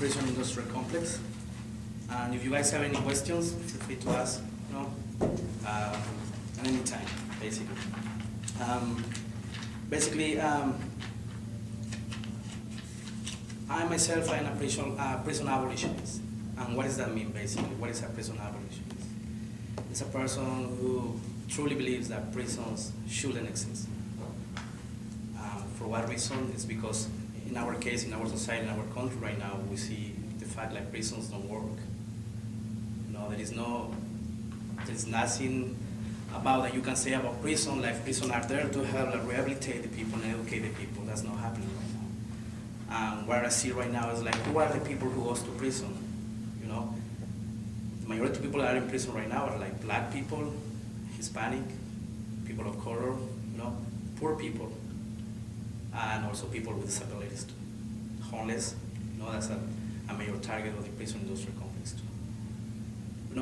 prison industrial complex. And if you guys have any questions, feel free to ask, at any time, basically. I myself am a prison abolitionist. And what does that mean, basically? What is a prison abolitionist? It's a person who truly believes that prisons shouldn't exist. For what reason? It's because in our case, in our society, in our country right now, we see the fact that prisons don't work. There is nothing about that you can say about prison, like prisons are there to help rehabilitate the people and educate the people. That's not happening right now. What I see right now is like, who are the people who goes to prison? The majority of people that are in prison right now are like black people, Hispanic, people of color, poor people, and also people with disabilities too. Homeless, that's a major target of the prison industrial complex too.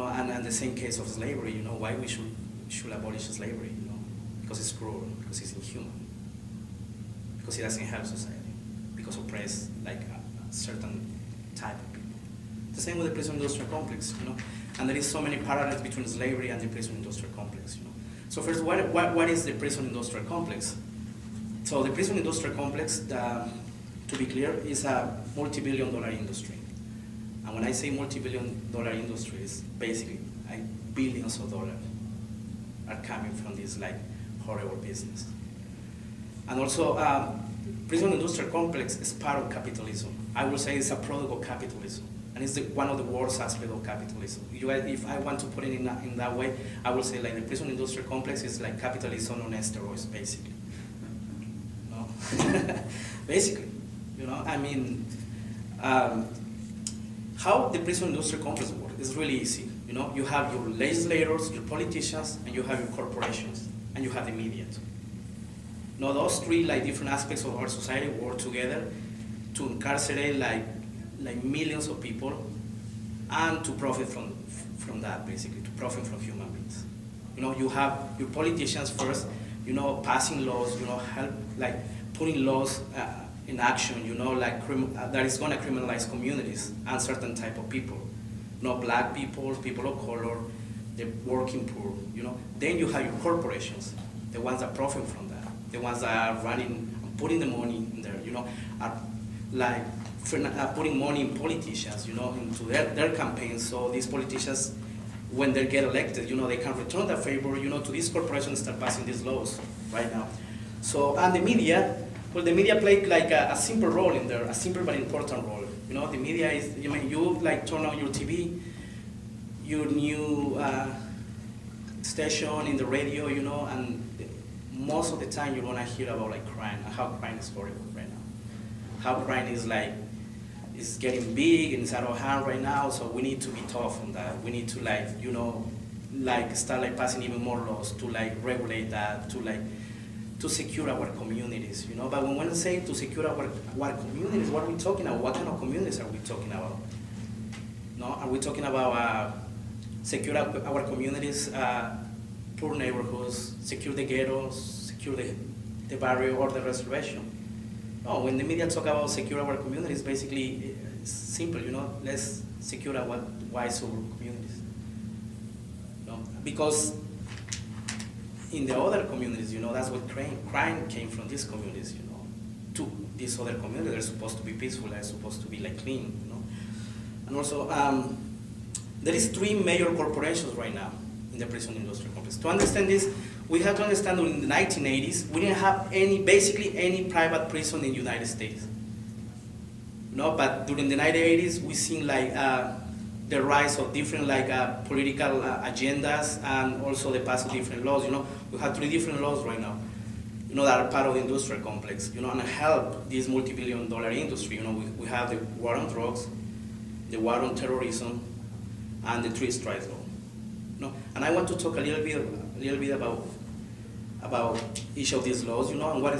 And the same case of slavery, why we should abolish slavery, because it's cruel, because it's inhuman, because it doesn't help society, because it oppresses like a certain type of people. The same with the prison industrial complex, and there is so many parallels between slavery and the prison industrial complex, So first, what is the prison industrial complex? So the prison industrial complex, to be clear, is a multi-billion-dollar industry. And when I say multi-billion-dollar industry, it's basically like billions of dollars are coming from this like horrible business. And also, prison industrial complex is part of capitalism. I will say it's a product of capitalism. And it's one of the worst aspects of capitalism. If I want to put it in that way, I will say like the prison industrial complex is like capitalism on steroids, basically. Basically, how the prison industrial complex works is really easy. You have your legislators, your politicians, and you have your corporations, and you have the media. Those three like different aspects of our society work together to incarcerate like millions of people, and to profit from that, basically, to profit from human beings. You have your politicians first, passing laws, help like putting laws in action, that is going to criminalize communities and certain type of people. Black people, people of color, the working poor, Then you have your corporations, the ones that profit from that, the ones that are running, putting the money in there, are like putting money in politicians, into their campaigns. So these politicians, when they get elected, they can return that favor, to these corporations that start passing these laws right now. So, and the media, well, the media play like a simple role in there, a simple but important role. The media is, you like turn on your TV, your new station in the radio, and most of the time you're gonna hear about like crime and how crime is horrible right now. How crime is like, is getting big and it's out of hand right now, so we need to be tough on that. We need to start like passing even more laws to like regulate that, to secure our communities, But when we say to secure our communities, what are we talking about? What kind of communities are we talking about? Are we talking about secure our communities, poor neighborhoods, secure the ghettos, secure the barrio or the reservation? No, when the media talk about secure our communities, basically it's simple, let's secure our white suburban communities. Because in the other communities, that's what crime came from these communities, to these other communities. They're supposed to be peaceful, they're supposed to be like clean, And also, there is 3 major corporations right now in the prison industrial complex. To understand this, we have to understand that in the 1980s, we didn't have basically any private prison in the United States. But during the 1980s, we seen like the rise of different political agendas, and also the pass of different laws. We have 3 different laws right now, that are part of the industrial complex, and help this multi-billion-dollar industry. We have the war on drugs, the war on terrorism, and the 3 strikes law. And I want to talk a little bit about each of these laws, and what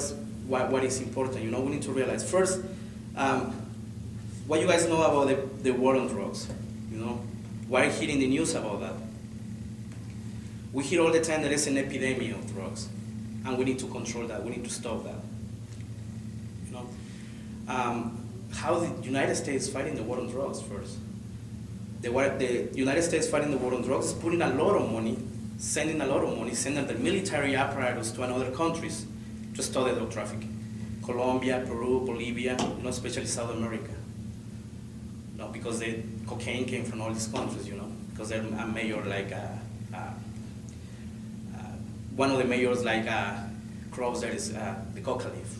is important. We need to realize first what you guys know about the war on drugs. Why are you hearing the news about that? We hear all the time there is an epidemic of drugs, and we need to control that. We need to stop that. how the United States fighting the war on drugs first. The United States fighting the war on drugs is putting a lot of money, sending a lot of money, sending the military apparatus to another countries to study drug trafficking. Colombia, Peru, Bolivia, especially South America. Because the cocaine came from all these countries, because they're a mayor like one of the mayors like crops there is the coca leaf.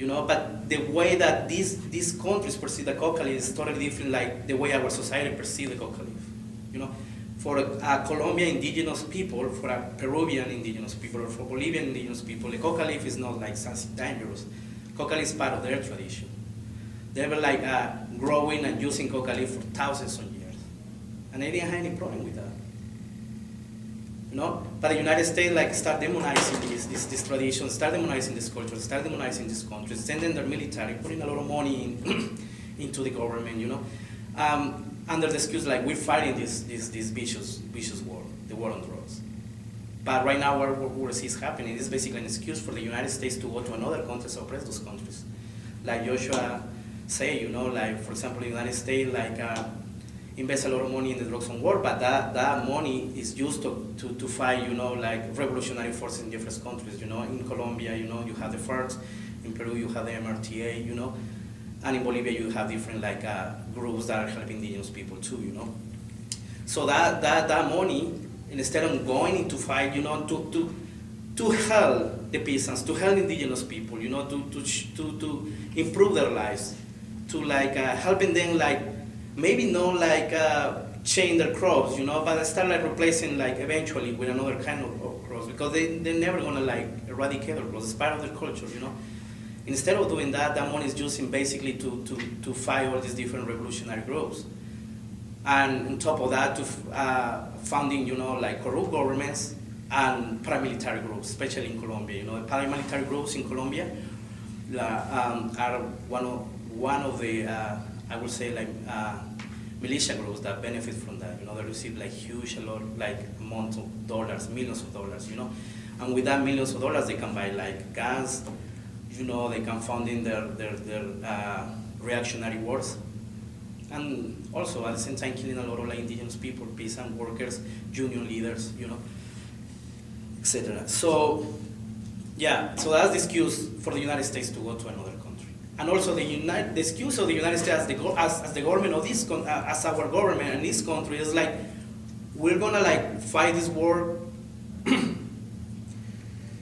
But the way that these countries perceive the coca leaf is totally different, like the way our society perceives the coca leaf. For a Colombian indigenous people, for a Peruvian indigenous people, or for Bolivian indigenous people, the coca leaf is not like something dangerous. Coca leaf is part of their tradition. They were like growing and using coca leaf for thousands of years, and they didn't have any problem with that. But the United States like start demonizing this tradition, start demonizing this culture, start demonizing this country, sending their military, putting a lot of money into the government, under the excuse like we're fighting this vicious war, the war on drugs. But right now what we see is happening is basically an excuse for the United States to go to another country to oppress those countries. Like Joshua say, like for example, the United States like invest a lot of money in the drugs on war, but that money is used to fight, like revolutionary forces in different countries. In Colombia, you have the FARC, in Peru you have the MRTA, and in Bolivia you have different like groups that are helping indigenous people too, So that money, instead of going into fight, to help the peasants, to help indigenous people, to improve their lives, to like helping them like maybe not like change their crops, but start like replacing like eventually with another kind of crops, because they're never gonna like eradicate their crops. It's part of their culture, Instead of doing that, that money is using basically to fight all these different revolutionary groups. And on top of that, to funding, like corrupt governments and paramilitary groups, especially in Colombia. The paramilitary groups in Colombia are one of the I would say like militia groups that benefit from that. They receive like huge amounts of dollars, millions of dollars. And with that millions of dollars, they can buy like guns. They can fund in their reactionary wars, and also at the same time killing a lot of like indigenous people, peasant workers, union leaders, etc. So that's the excuse for the United States to go to another country, and also the excuse of the United States as the government of this as our government in this country is like we're gonna like fight this war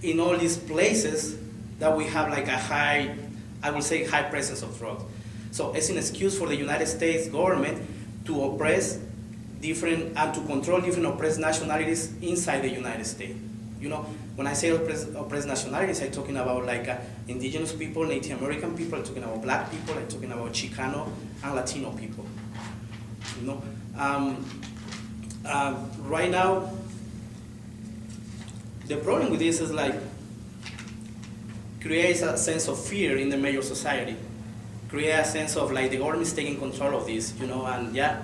in all these places that we have like a high presence of drugs. So it's an excuse for the United States government to oppress different and to control different oppressed nationalities inside the United States. When I say oppressed nationalities, I'm talking about like indigenous people, Native American people, I'm talking about black people, I'm talking about Chicano and Latino people. Right now, the problem with this is like creates a sense of fear in the major society, create a sense of like the government is taking control of this, and there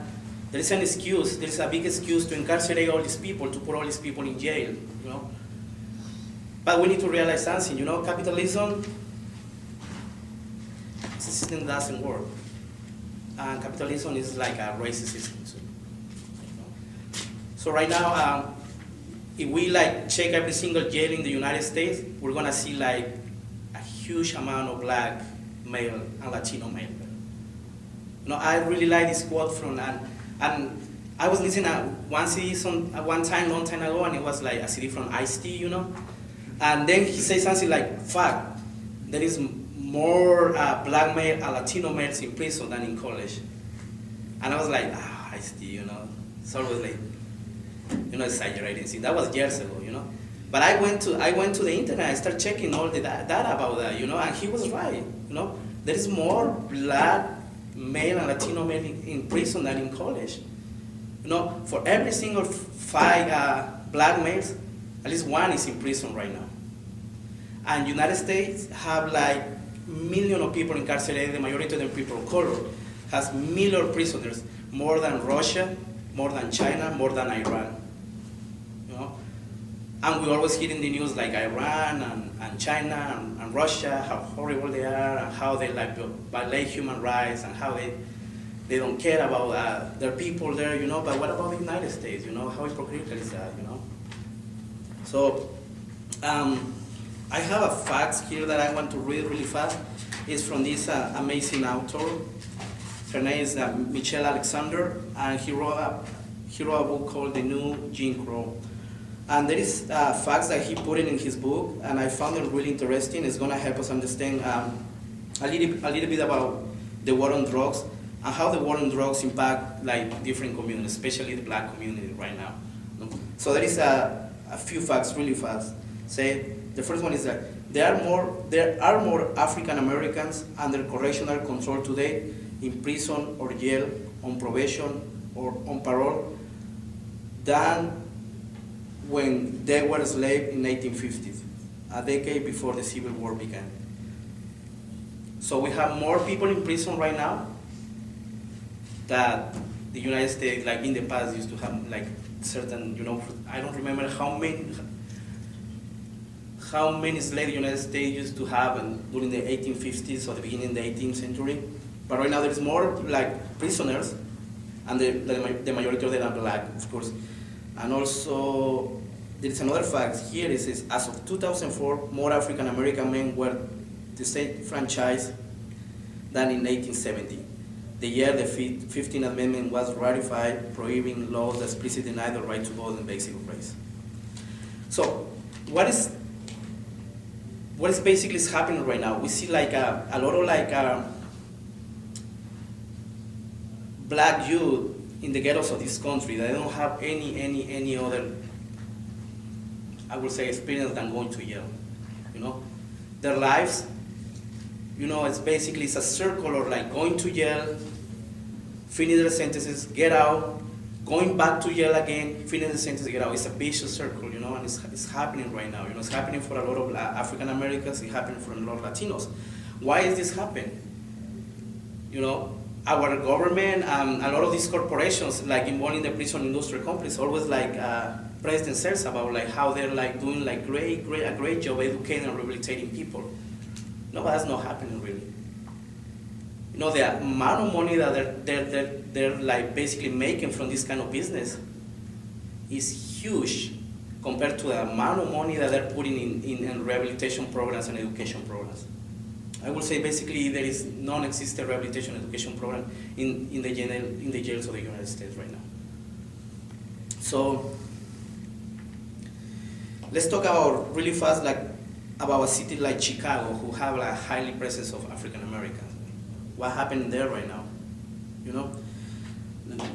is an excuse, there is a big excuse to incarcerate all these people, to put all these people in jail, But we need to realize something, capitalism, the system doesn't work. And capitalism is like a racist system too. So right now, if we like check every single jail in the United States, we're gonna see like a huge amount of black male and Latino male. I really like this quote from and I was listening at one CD long time ago, and it was like a CD from Ice-T, and then he said something like, "Fuck, there is more black male and Latino males in prison than in college," and I was like, Ice-T, it's always like, exaggerating. See, that was years ago, But I went to the internet. I started checking all the data about that, and he was right. There is more black male and Latino male in prison than in college. For every single 5 black males, at least 1 is in prison right now. And United States have like millions of people incarcerated. The majority of them people of color, has millions of prisoners, more than Russia, more than China, more than Iran. And we always hear in the news like Iran and China and Russia, how horrible they are, and how they like violate human rights, and how they don't care about their people there, you know. But what about the United States, you know? How hypocritical is that, you know? So I have a fact here that I want to read really fast. It's from this amazing author. Her name is Michelle Alexander, and he wrote a book called The New Jim Crow. And there is facts that he put in his book, and I found them really interesting. It's going to help us understand a little bit about the war on drugs and how the war on drugs impact like different communities, especially the black community right now. So there is a few facts really fast. Say the first one is that there are more African Americans under correctional control today in prison or jail, on probation or on parole, than when they were slaves in 1850s, a decade before the Civil War began. So we have more people in prison right now that the United States, like in the past, used to have like certain, you know, I don't remember how many slaves the United States used to have during the 1850s or the beginning of the 18th century. But right now there's more like prisoners, and the majority of them are black, of course. And also, there is another fact here. It says, as of 2004, more African American men were disenfranchised than in 1870, the year the 15th Amendment was ratified, prohibiting laws that explicitly denied the right to vote and basic race. So, what is basically happening right now? We see like a lot of like black youth in the ghettos of this country that they don't have any other, I would say, experience than going to jail. You know, their lives, you know, it's basically a circle of like going to jail, finish their sentences, get out, going back to jail again, finish the sentence, get out. It's a vicious circle, you know, and it's happening right now. You know, it's happening for a lot of African Americans. It's happening for a lot of Latinos. Why is this happening? You know, our government, a lot of these corporations, like involved in the prison industry companies, always like praise themselves about like how they're like doing like a great job educating and rehabilitating people. No, but that's not happening really. You know, the amount of money that they're like basically making from this kind of business is huge compared to the amount of money that they're putting in rehabilitation programs and education programs. I would say basically there is non-existent rehabilitation education program in the jails of the United States right now. So let's talk about really fast about a city like Chicago, who have a highly presence of African Americans. What happened there right now? You know,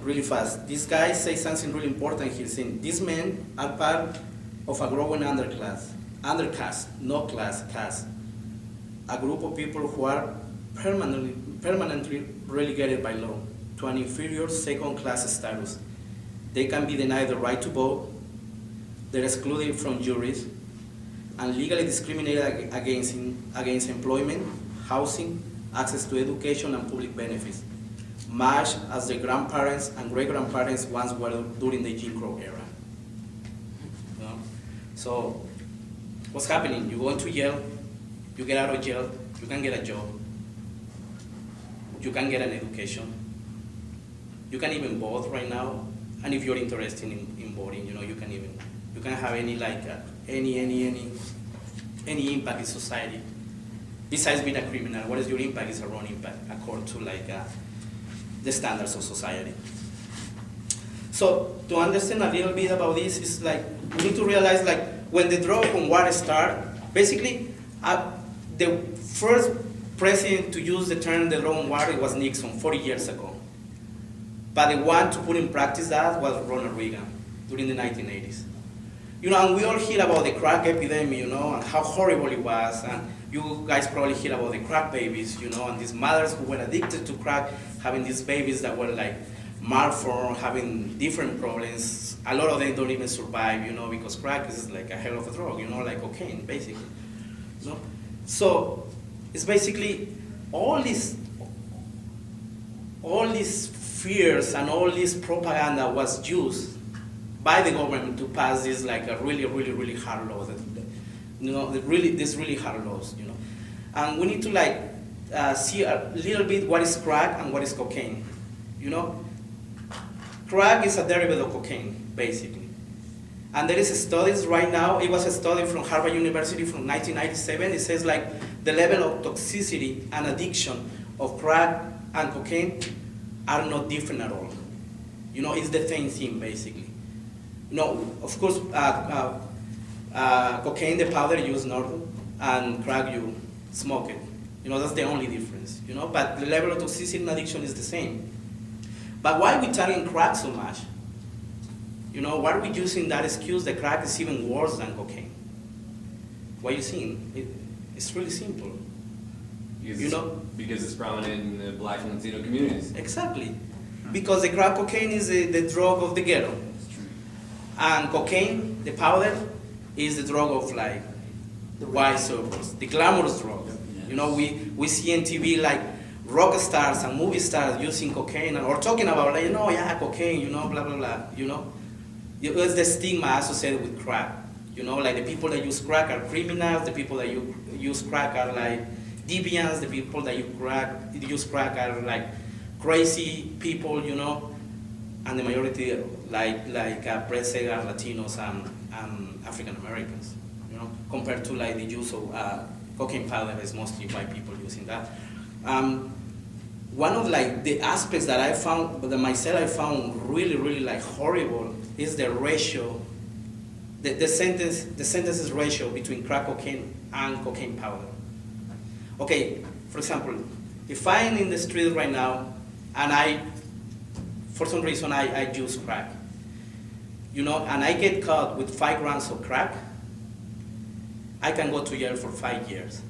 really fast. This guy says something really important here, saying these men are part of a growing undercaste, not class, caste. A group of people who are permanently relegated by law to an inferior second-class status. They can be denied the right to vote, they're excluded from juries, and legally discriminated against employment, housing, access to education, and public benefits, much as their grandparents and great-grandparents once were during the Jim Crow era. You know? So what's happening? You go into jail, you get out of jail, you can get a job, you can get an education, you can even vote right now, and if you're interested in voting, you know, you can have any like any impact in society. Besides being a criminal, what is your impact? Is a wrong impact according to like the standards of society. So to understand a little bit about this, is like we need to realize like when the drug on war start, basically the first president to use the term the drug on war was Nixon 40 years ago. But the one to put in practice that was Ronald Reagan during the 1980s. You know, and we all hear about the crack epidemic, you know, and how horrible it was, and you guys probably hear about the crack babies, you know, and these mothers who were addicted to crack, having these babies that were like malformed, having different problems. A lot of them don't even survive, you know, because crack is like a hell of a drug, you know, like cocaine, basically. You know? So it's basically all these fears and all this propaganda was used by the government to pass this like a really hard law. This really hard laws, and we need to like see a little bit what is crack and what is cocaine. Crack is a derivative of cocaine, basically. And there is studies right now, it was a study from Harvard University from 1997, it says like the level of toxicity and addiction of crack and cocaine are not different at all. It's the same thing, basically. Of course, cocaine, the powder, you snort it, and crack, you smoke it. That's the only difference, but the level of toxicity and addiction is the same. But why are we targeting crack so much? Why are we using that excuse that crack is even worse than cocaine? Why are you seeing? It's really simple. Because it's prominent in the Black and Latino communities. Exactly. Because the crack cocaine is the drug of the ghetto. And cocaine, the powder, is the drug of like the white circles, the glamorous drug. We see in TV like rock stars and movie stars using cocaine or talking about like, cocaine, blah, blah, blah, It's the stigma associated with crack. Like the people that use crack are criminals, the people that use crack are like deviants, the people that use crack are like crazy people, and the majority like present are Latinos and African Americans, compared to like the use of cocaine powder is mostly white people using that. One of like the aspects that I found really like horrible is the ratio, the sentences ratio between crack cocaine and cocaine powder. Okay, for example, if I'm in the street right now and for some reason I use crack, and I get caught with 5 grams of crack, I can go to jail for 5 years.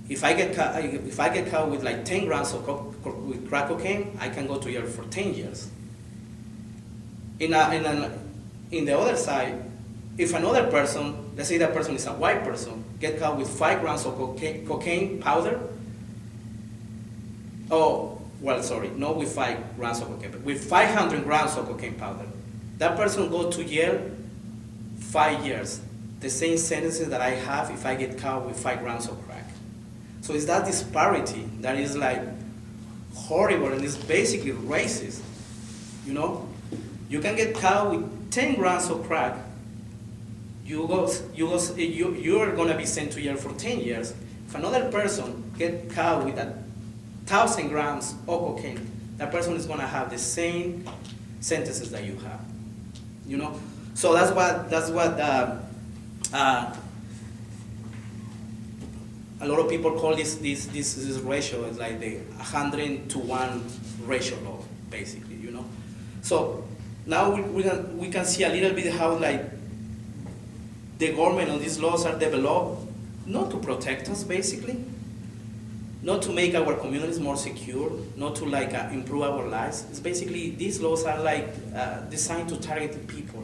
If I get caught with like 10 grams with crack cocaine, I can go to jail for 10 years. In the other side, if another person, let's say that person is a white person, get caught with 5 grams of cocaine powder, not with 5 grams of cocaine, but with 500 grams of cocaine powder, that person go to jail 5 years. The same sentences that I have if I get caught with 5 grams of crack. So it's that disparity that is like horrible and it's basically racist. You can get caught with 10 grams of crack, you're gonna be sent to jail for 10 years. If another person get caught with 1,000 grams of cocaine, that person is gonna have the same sentences that you have. So that's what a lot of people call this ratio. It's like the 100-to-1 ratio law, basically. So now we can see a little bit how like the government and these laws are developed not to protect us, basically, not to make our communities more secure, not to like improve our lives. It's basically these laws are like designed to target people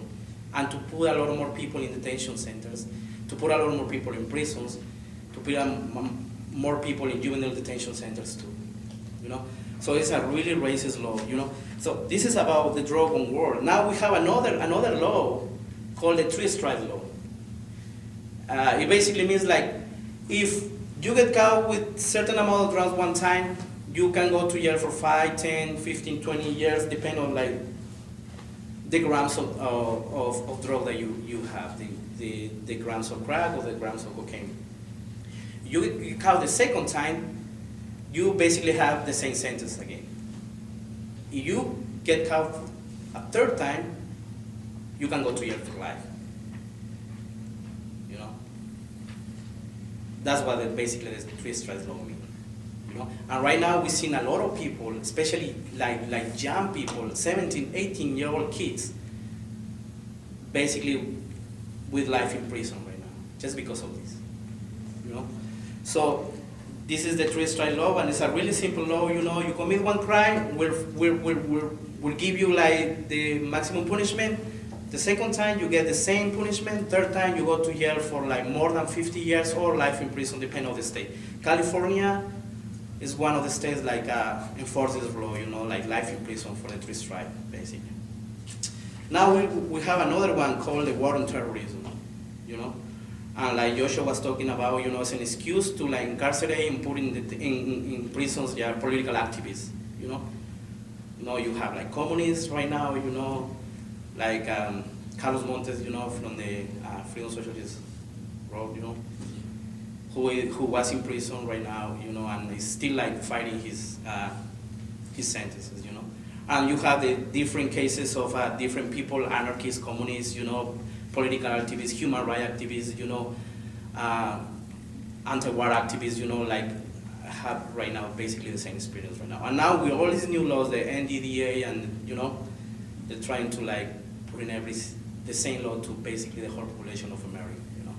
and to put a lot more people in detention centers, to put a lot more people in prisons, to put more people in juvenile detention centers too. So it's a really racist law. So this is about the drug on war. Now we have another law called the 3-strike law. It basically means like if you get caught with certain amount of drugs one time, you can go to jail for 5, 10, 15, 20 years, depending on like the grams of drug that you have, the grams of crack or the grams of cocaine. You get caught the second time, you basically have the same sentence again. If you get caught a third time, you can go to jail for life. That's what basically the 3-strike law means. And right now we're seeing a lot of people, especially like young people, 17, 18-year-old kids, basically with life in prison right now, just because of this. So this is the 3-strike law, and it's a really simple law. You commit one crime, we'll give you like the maximum punishment. The second time you get the same punishment. Third time you go to jail for like more than 50 years or life in prison, depending on the state. California is one of the states like enforces this law, like life in prison for the 3-strike, basically. Now we have another one called the war on terrorism, you know? And like Joshua was talking about, you know, it's an excuse to like incarcerate and put in prisons, yeah, political activists, you know? You know, you have like communists right now, you know, like Carlos Montes, you know, from the Freedom Socialist Road, you know, who was in prison right now, you know, and is still like fighting his sentences, you know. And you have the different cases of different people, anarchists, communists, you know, political activists, human rights activists, you know, anti-war activists, you know, like have right now basically the same experience right now. And now with all these new laws, the NDDA, and you know, they're trying to like put in the same law to basically the whole population of America, you know.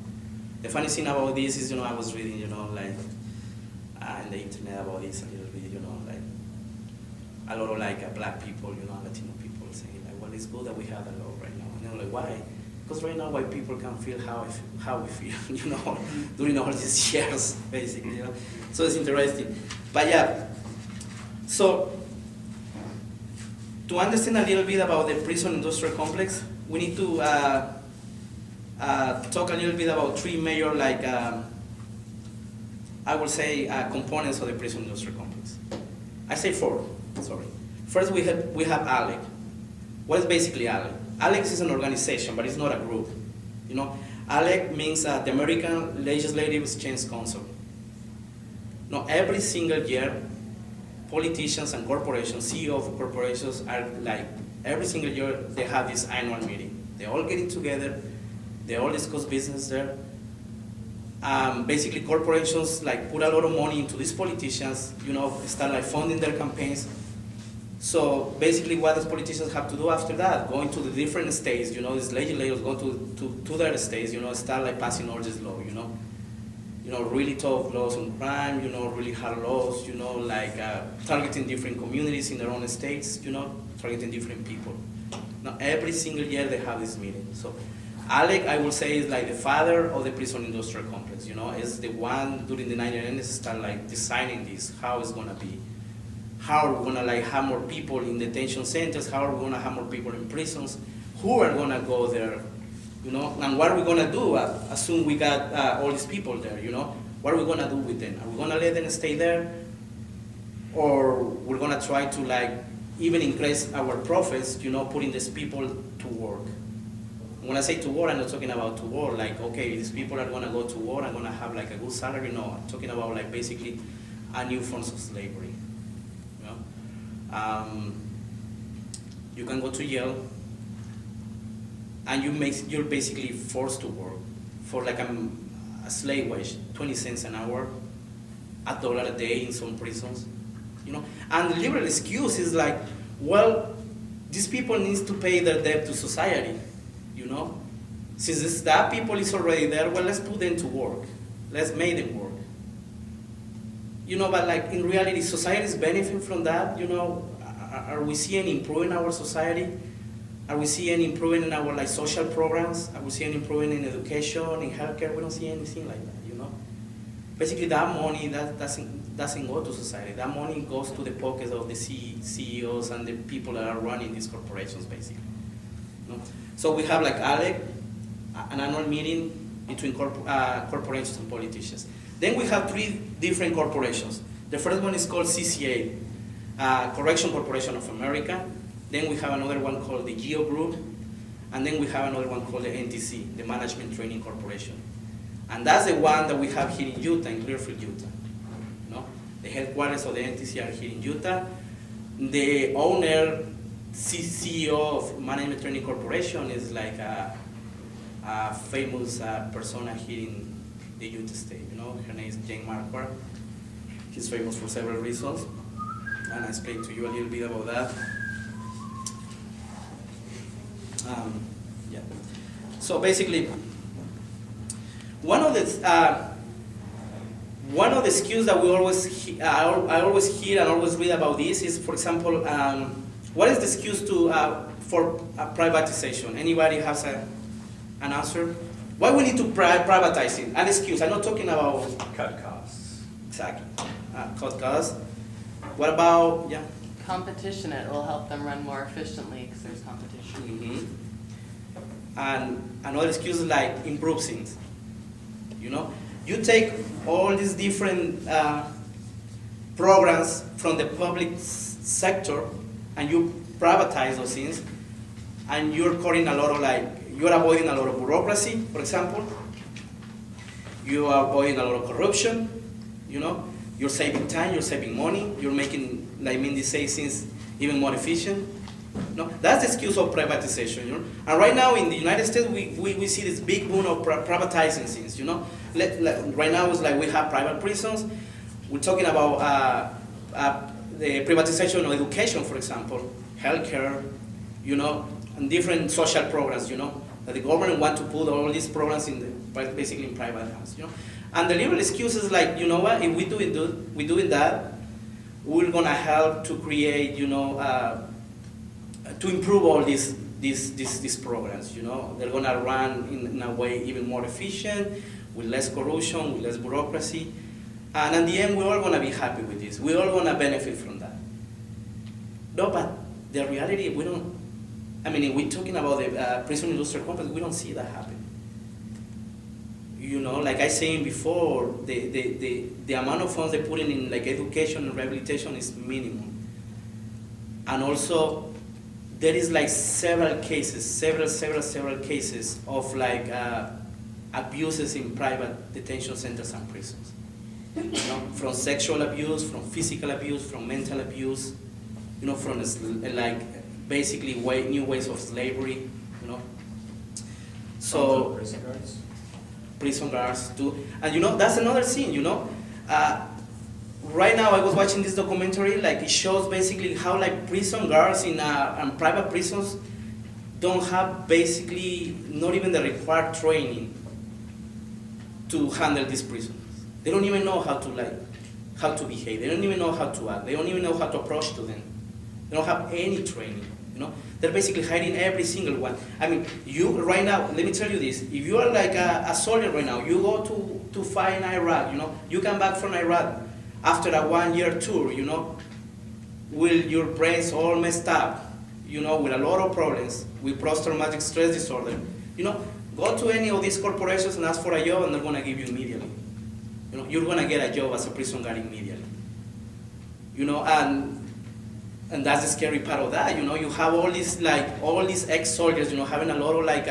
The funny thing about this is, you know, I was reading, you know, like in the internet about this a little bit, you know, like a lot of like black people, you know, Latino people saying like, well, it's good that we have that law right now. And they're like, why? Because right now white people can feel how we feel, you know, during all these years, basically, you know. So it's interesting. But yeah, so to understand a little bit about the prison industrial complex, we need to talk a little bit about three major, like, I would say, components of the prison industrial complex. I say four, sorry. First, we have ALEC. What is basically ALEC? ALEC is an organization, but it's not a group. You know, ALEC means the American Legislative Exchange Council. Now, every single year, politicians and corporations, CEOs of corporations are like, every single year they have this annual meeting. They're all getting together, they all discuss business there. Basically, corporations like put a lot of money into these politicians, you know, start like funding their campaigns. So basically what these politicians have to do after that, going to the different states, you know, these legislators go to their states, you know, start like passing all this law, you know, really tough laws on crime, you know, really hard laws, you know, like targeting different communities in their own states, you know, targeting different people. Now every single year they have this meeting. So ALEC, I will say, is like the father of the prison industrial complex, you know, is the one during the 1990s start like designing this, how it's gonna be. How are we gonna like have more people in detention centers? How are we gonna have more people in prisons? Who are gonna go there? You know, and what are we gonna do as soon we got all these people there? You know, what are we gonna do with them? Are we gonna let them stay there, or we're gonna try to like even increase our profits? You know, putting these people to work. When I say to war, I'm not talking about to war. Like, okay, these people are gonna go to war. I'm gonna have like a good salary. No, I'm talking about like basically a new form of slavery. You can go to jail, and you're basically forced to work for like a slave wage, 20 cents an hour, $1 a day in some prisons, you know. And the liberal excuse is like, well, these people need to pay their debt to society, you know. Since that people is already there, well, let's put them to work. Let's make them work. You know, but like in reality, society is benefiting from that. You know, are we seeing improvement in our society? Are we seeing improvement in our like social programs? Are we seeing improvement in education, in healthcare? We don't see anything like that. You know, basically that money that doesn't go to society. That money goes to the pockets of the CEOs and the people that are running these corporations, basically. You know? So we have like ALEC, an annual meeting between corporations and politicians. Then we have three different corporations. The first one is called CCA, Correction Corporation of America. Then we have another one called the GEO Group. And then we have another one called the NTC, the Management Training Corporation. And that's the one that we have here in Utah, in Clearfield, Utah. You know? The headquarters of the NTC are here in Utah. The owner, CEO of Management Training Corporation is like a famous persona here in the Utah State, you know. Her name is Jane Marquardt. She's famous for several reasons, and I explained to you a little bit about that. Yeah. So basically, one of the skills that we always I always hear and always read about this is, for example, what is the excuse for privatization? Anybody has an answer? Why we need to privatize it? An excuse. I'm not talking about Cut costs. exactly cut costs. What about competition, it will help them run more efficiently because there's competition. And another excuse is like improve things. You know, you take all these different programs from the public sector and you privatize those things, and you're cutting a lot of you're avoiding a lot of bureaucracy, for example. You are avoiding a lot of corruption. You know, you're saving time, you're saving money, you're making, like Mindy says, things even more efficient. No, that's the excuse of privatization. You know? And right now in the United States, we see this big boom of privatizing things. You know, right now it's like we have private prisons. We're talking about the privatization of education, for example, healthcare, you know, and different social programs. You know, that the government want to put all these programs basically in private hands. You know, and the liberal excuse is like, you know what? If we doing that, we're gonna help to create, you know, to improve all these programs. You know, they're gonna run in a way even more efficient, with less corruption, with less bureaucracy, and in the end, we're all gonna be happy with this. We're all gonna benefit from that. No, but the reality, we don't. I mean, if we're talking about the prison industrial complex, we don't see that happen. You know, like I saying before, the amount of funds they put in like education and rehabilitation is minimum. And also, there is like several cases of like abuses in private detention centers and prisons. You know, from sexual abuse, from physical abuse, from mental abuse, you know, from like basically new ways of slavery, you know. So prison guards too, and you know that's another thing. You know, right now I was watching this documentary. Like it shows basically how like prison guards in private prisons don't have basically not even the required training to handle these prisoners. They don't even know how to behave. They don't even know how to act. They don't even know how to approach to them. They don't have any training. You know, they're basically hiding every single one. I mean, you right now. Let me tell you this: if you are like a soldier right now, you go to fight in Iraq. You know, you come back from Iraq after a 1-year tour. You know, with your brains all messed up. You know, with a lot of problems, with post-traumatic stress disorder. You know, go to any of these corporations and ask for a job, and they're gonna give you immediately. You know, you're gonna get a job as a prison guard immediately. You know, and that's the scary part of that. You know, you have all these ex-soldiers, you know, having a lot of like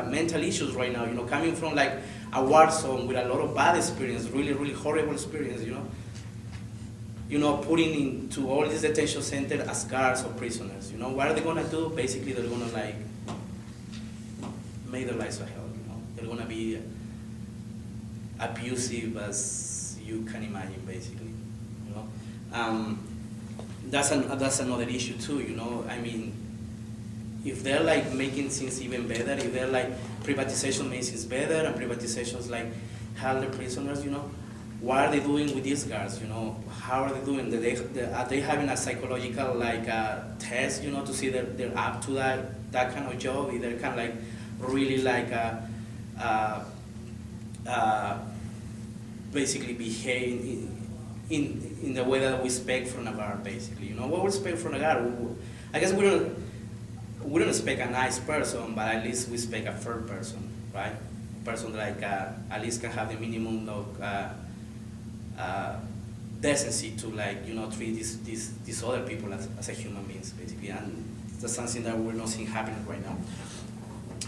mental issues right now. You know, coming from like a war zone with a lot of bad experience, really, really horrible experience. You know, putting into all these detention centers as guards or prisoners. You know, what are they gonna do? Basically, they're gonna like make their lives a hell. You know, they're gonna be abusive as you can imagine, basically. You know. That's another issue too, you know. I mean, if they're like making things even better, if they're like privatization makes things better and privatizations like help the prisoners, you know, what are they doing with these guards? You know, how are they doing? Are they having a psychological like test, you know, to see that they're up to that kind of job? If they're kind of like really like basically behaving in the way that we expect from a guard, basically. You know, what we expect from a guard, I guess we don't expect a nice person, but at least we expect a fair person, right? A person that like at least can have the minimum of decency to like, you know, treat these other people as a human beings, basically. And that's something that we're not seeing happening right now.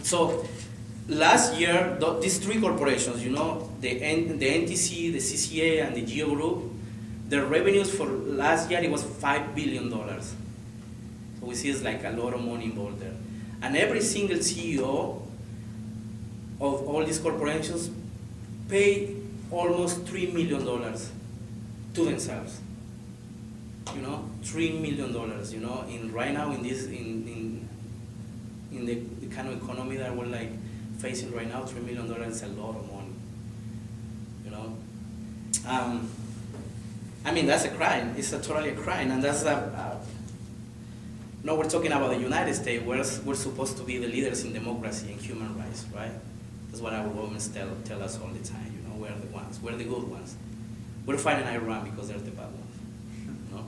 So last year, these three corporations, you know, the NTC, the CCA, and the Geo Group, their revenues for last year, it was $5 billion. So we see it's like a lot of money involved there. And every single CEO of all these corporations pay almost $3 million to themselves. You know, $3 million, you know, right now in this, in the kind of economy that we're like facing right now, $3 million is a lot of money, you know. I mean, that's a crime. It's totally a crime, and that's no, we're talking about the United States, where we're supposed to be the leaders in democracy and human rights, right? That's what our governments tell us all the time. You know, we're the ones, we're the good ones. We're fighting Iran because they're the bad ones, you know.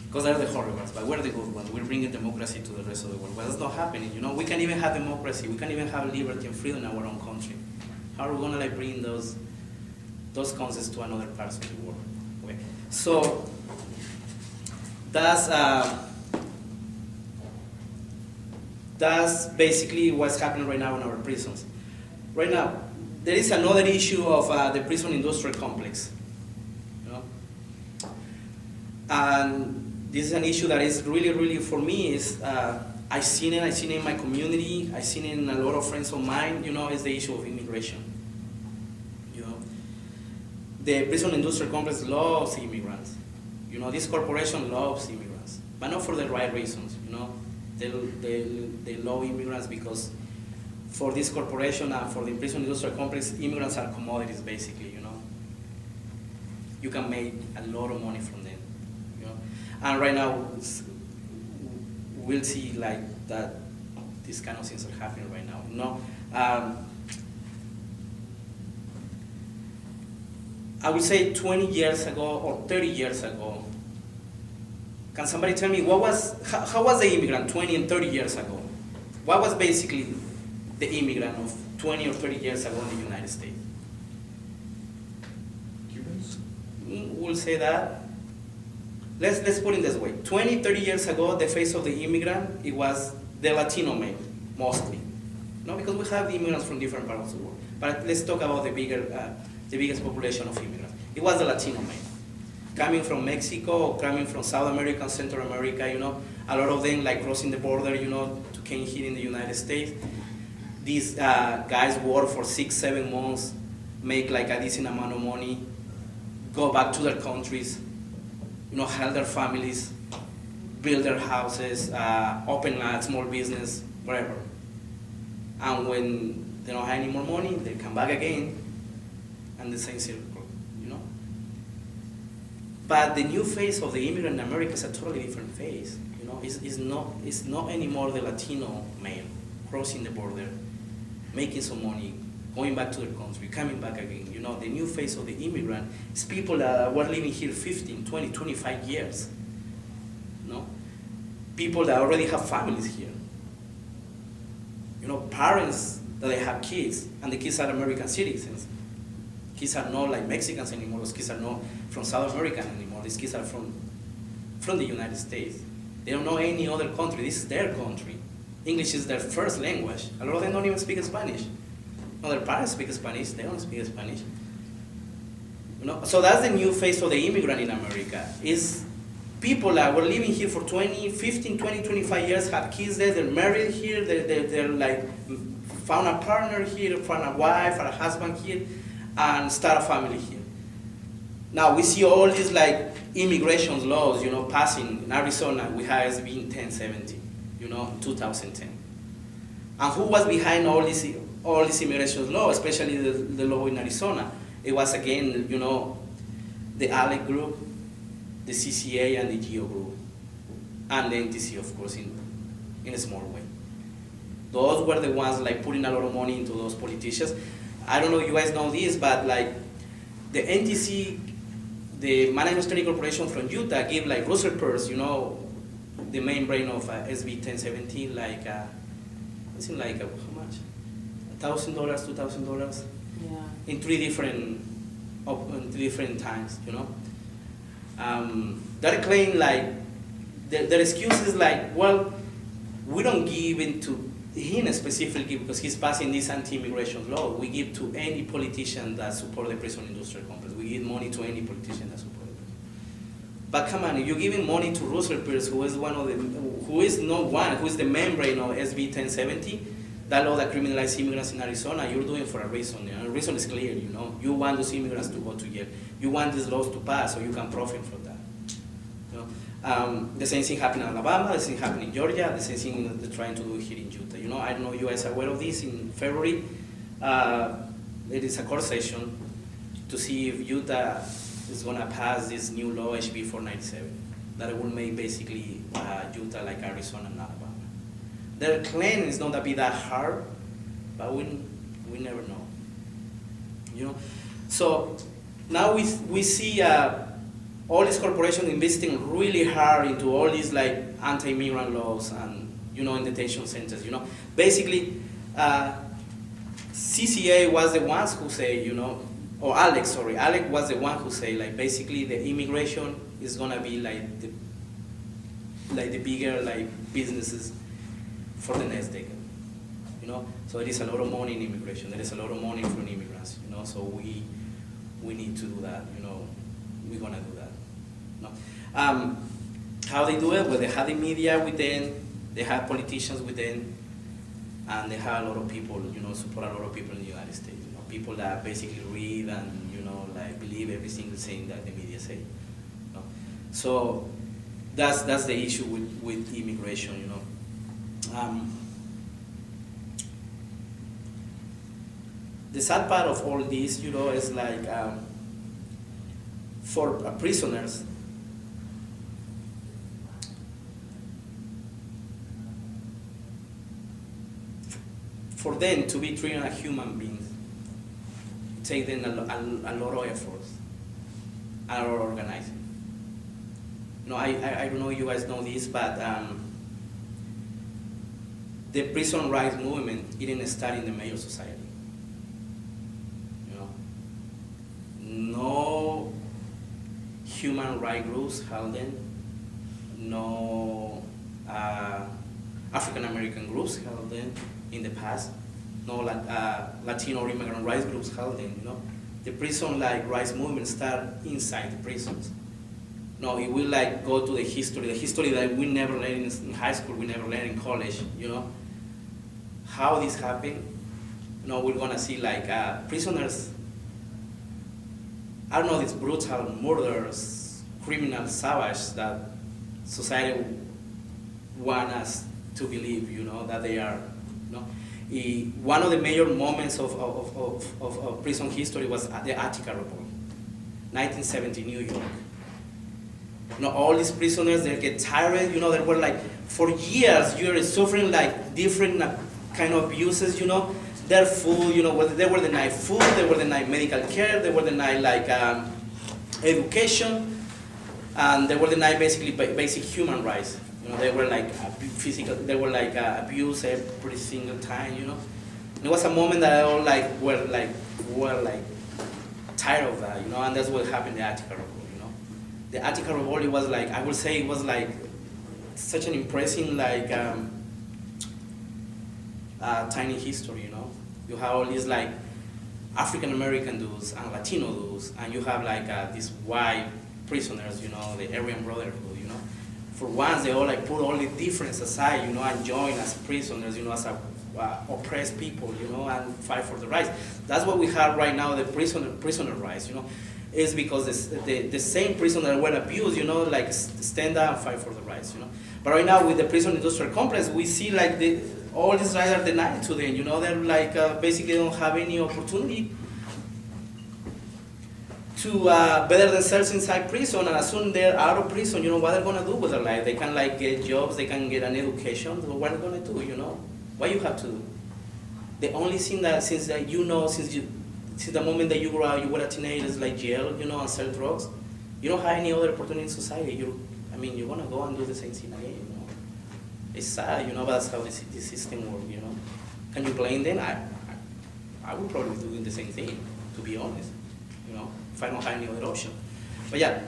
Because they're the horrible ones, but we're the good ones. We're bringing democracy to the rest of the world. But that's not happening, you know. We can even have democracy. We can even have liberty and freedom in our own country. How are we gonna like bring those concepts to another parts of the world? Okay. So that's basically what's happening right now in our prisons. Right now, there is another issue of the prison industrial complex. You know? And this is an issue that is really, really, for me, is I've seen it in my community, I've seen it in a lot of friends of mine, you know, is the issue of immigration. You know, the prison industrial complex loves immigrants. You know, this corporation loves immigrants, but not for the right reasons, you know. They love immigrants because for this corporation and for the prison industrial complex, immigrants are commodities, basically, you know. You can make a lot of money from them. And right now, we'll see like that these kind of things are happening right now. No, I would say 20 years ago or 30 years ago, can somebody tell me how was the immigrant 20 and 30 years ago? What was basically the immigrant of 20 or 30 years ago in the United States? Cubans? We'll say that. Let's put it this way. 20, 30 years ago, the face of the immigrant, it was the Latino male, mostly. No, because we have the immigrants from different parts of the world. But let's talk about the biggest population of immigrants. It was the Latino male. Coming from Mexico, or coming from South America and Central America, you know, a lot of them like crossing the border, you know, to came here in the United States. These guys work for 6-7 months, make like a decent amount of money, go back to their countries, you know, help their families, build their houses, open a small business, whatever. And when they don't have any more money, they come back again, and the same circle, you know. But the new face of the immigrant in America is a totally different face, you know. It's not anymore the Latino male crossing the border, making some money, going back to their country, coming back again. You know, the new face of the immigrant is people that were living here 15, 20, 25 years. You know? People that already have families here. You know, parents that they have kids, and the kids are American citizens. Kids are not like Mexicans anymore, those kids are not from South America anymore, these kids are from the United States. They don't know any other country, this is their country. English is their first language. A lot of them don't even speak Spanish. No, their parents speak Spanish, they don't speak Spanish. You know? So that's the new face of the immigrant in America. Is people that were living here for 15, 20, 25 years, have kids there, they're married here, they're like, found a partner here, found a wife or a husband here, and start a family here. Now we see all these like immigration laws, you know, passing. In Arizona, we have SB 1070, you know, 2010. And who was behind all this immigration law, especially the law in Arizona? It was again, you know, the ALEC group, the CCA, and the GEO group, and the NTC, of course, in a small way. Those were the ones like putting a lot of money into those politicians. I don't know if you guys know this, but like the NTC, the Management Training Corporation from Utah, gave like Russell Pearce, you know, the main brain of SB 1017, like I think like how much? $1,000, $2,000. Yeah. In three different times, you know. They're claiming like their excuse is like, well, we don't give it to him specifically because he's passing this anti-immigration law. We give to any politician that support the prison industrial complex. We give money to any politician that support it. But come on, if you're giving money to Russell Pearce, who is the member of SB 1070, that law that criminalizes immigrants in Arizona, you're doing it for a reason. The reason is clear, you know. You want those immigrants to go to jail. You want these laws to pass so you can profit from that. You know? The same thing happened in Alabama, the same thing happened in Georgia, the same thing they're trying to do here in Utah. You know, I don't know if you guys are aware of this. In February, there is a court session to see if Utah is going to pass this new law, HB 497, that will make basically Utah like Arizona and Alabama. Their claim is not to be that hard, but we never know. You know, so now we see all these corporations investing really hard into all these like anti-immigrant laws and in detention centers. Basically, CCA was the ones who say, or Alex was the one who say like basically the immigration is gonna be like the bigger like businesses for the next decade. So there is a lot of money in immigration. There is a lot of money from immigrants. So we need to do that. We're gonna do that. How they do it? Well, they have the media within, they have politicians within, and they have a lot of people, support a lot of people in the United States. People that basically read and like believe every single thing that the media say. So that's the issue with immigration. The sad part of all this, is like for prisoners. For them to be treated as human beings, it takes them a lot of efforts, a lot of organizing. I don't know if you guys know this, but the prison rights movement didn't start in the major society. No human rights groups held them, no African American groups held them in the past, no Latino or immigrant rights groups held them. The prison rights movement started inside the prisons. It will go to the history that we never learned in high school, we never learned in college. How this happened. We're gonna see prisoners. I don't know, these brutal murders, criminal savage that society want us to believe, that they are. One of the major moments of prison history was the Attica Revolt, 1970, New York. All these prisoners, they get tired, they were for years, you're suffering different kind of abuses, Their food, they were denied food, they were denied medical care, they were denied education, and they were denied basically basic human rights. They were physical, they were abused every single time. And it was a moment that all were tired of that, and that's what happened in the Attica Revolt. The Attica Revolt, it was I would say it was such an impressive tiny history. You have all these African American dudes and Latino dudes, and you have these white prisoners, the Aryan Brotherhood. For once, they all put all the difference aside, and join as prisoners, as oppressed people, and fight for the rights. That's what we have right now, the prisoner rights, is because the same prisoners that were abused, stand up and fight for the rights, But right now with the prison industrial complex, we see all these rights are denied to them, they're basically don't have any opportunity to better themselves inside prison, and as soon they're out of prison, what they're gonna do with their life? They can get jobs, they can get an education. So what are they gonna do? What you have to do? The only thing that since the moment that you grow up, you were a teenager, is jail, and sell drugs. You don't have any other opportunity in society. You're gonna go and do the same thing again. It's sad, but that's how this system works. Can you blame them? I would probably be doing the same thing, to be honest. If I don't have any other option. But yeah,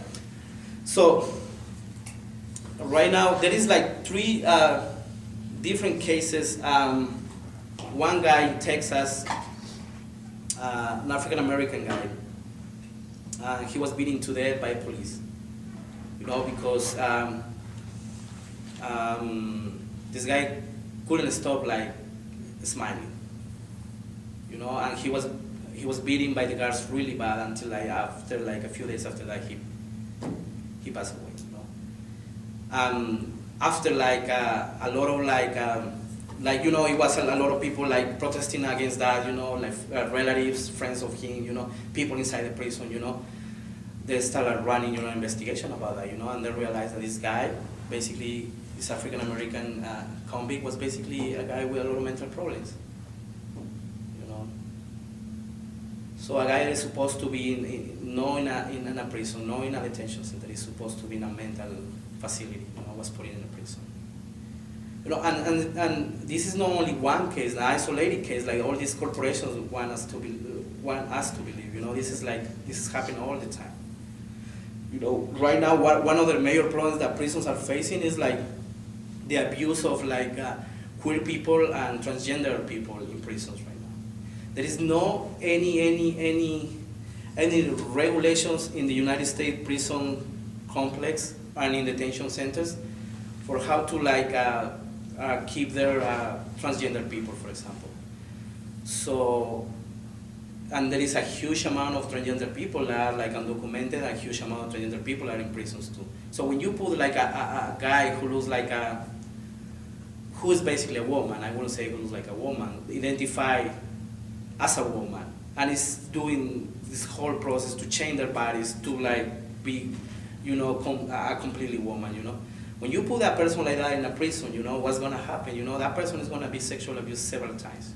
so right now there is 3 different cases. One guy in Texas, an African American guy, he was beaten to death by police. Because this guy couldn't stop smiling. And he was beaten by the guards really bad until after a few days after that he passed away. After a lot of it was a lot of people protesting against that, relatives, friends of him, people inside the prison, they started running, investigation about that, and they realized that this guy, basically, this African American convict was basically a guy with a lot of mental problems. So a guy is supposed to be not in a prison, not in a detention center. He's supposed to be in a mental facility. Was put in a prison. And this is not only one case, an isolated case. Like all these corporations want us to believe. This is happening all the time. Right now, one of the major problems that prisons are facing is like the abuse of queer people and transgender people in prisons right now. There is no any regulations in the United States prison complex and in detention centers for how to keep their transgender people, for example. So, and there is a huge amount of transgender people that are undocumented. A huge amount of transgender people are in prisons too. So when you put a guy who looks who is basically a woman, I wouldn't say who looks like a woman, identify as a woman, and is doing this whole process to change their bodies to be, a completely woman, When you put a person like that in a prison, what's gonna happen? That person is gonna be sexually abused several times,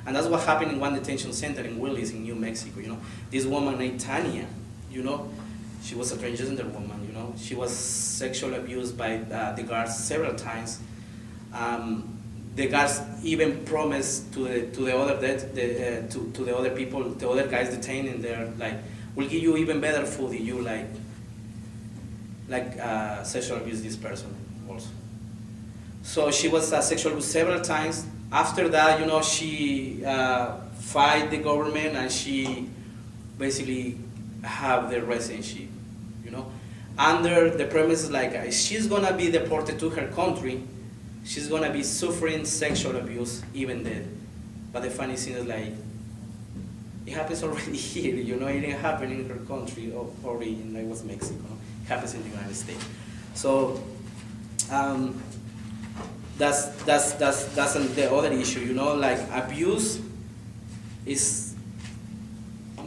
And that's what happened in one detention center in Willis in New Mexico, This woman named Tanya, she was a transgender woman, She was sexually abused by the guards several times. The guards even promised to the other people, the other guys detained in there, we'll give you even better food if you sexual abuse this person also. So she was sexually abused several times. After that, she fight the government and she basically have the residency, under the premise she's gonna be deported to her country. She's gonna be suffering sexual abuse, even dead. But the funny thing is it happens already here, It didn't happen in her country or in was Mexico. It happens in the United States. So that's the other issue, abuse is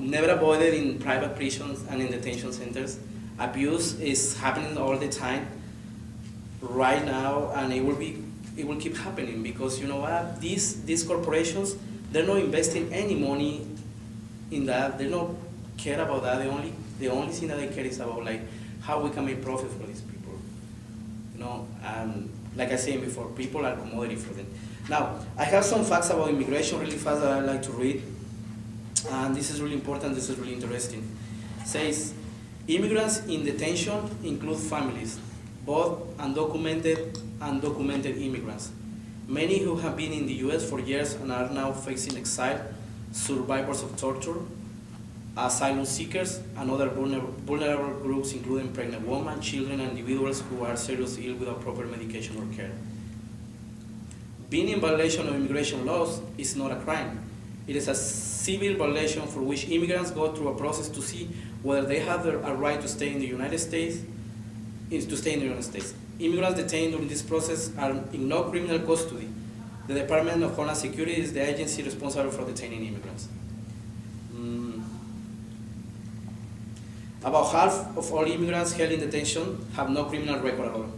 never avoided in private prisons and in detention centers. Abuse is happening all the time right now, and it will keep happening because these corporations, they're not investing any money in that. They don't care about that. The only thing that they care is about how we can make profit for these people. Like I said before, people are commodity for them. Now, I have some facts about immigration really fast that I like to read, and this is really important. This is really interesting. It says immigrants in detention include families, both undocumented and documented immigrants. Many who have been in the U.S. for years and are now facing exile, survivors of torture, asylum seekers, and other vulnerable groups including pregnant women, children, and individuals who are seriously ill without proper medication or care. Being in violation of immigration laws is not a crime. It is a civil violation for which immigrants go through a process to see whether they have a right to stay in the United States. Immigrants detained during this process are in no criminal custody. The Department of Homeland Security is the agency responsible for detaining immigrants. About half of all immigrants held in detention have no criminal record at all.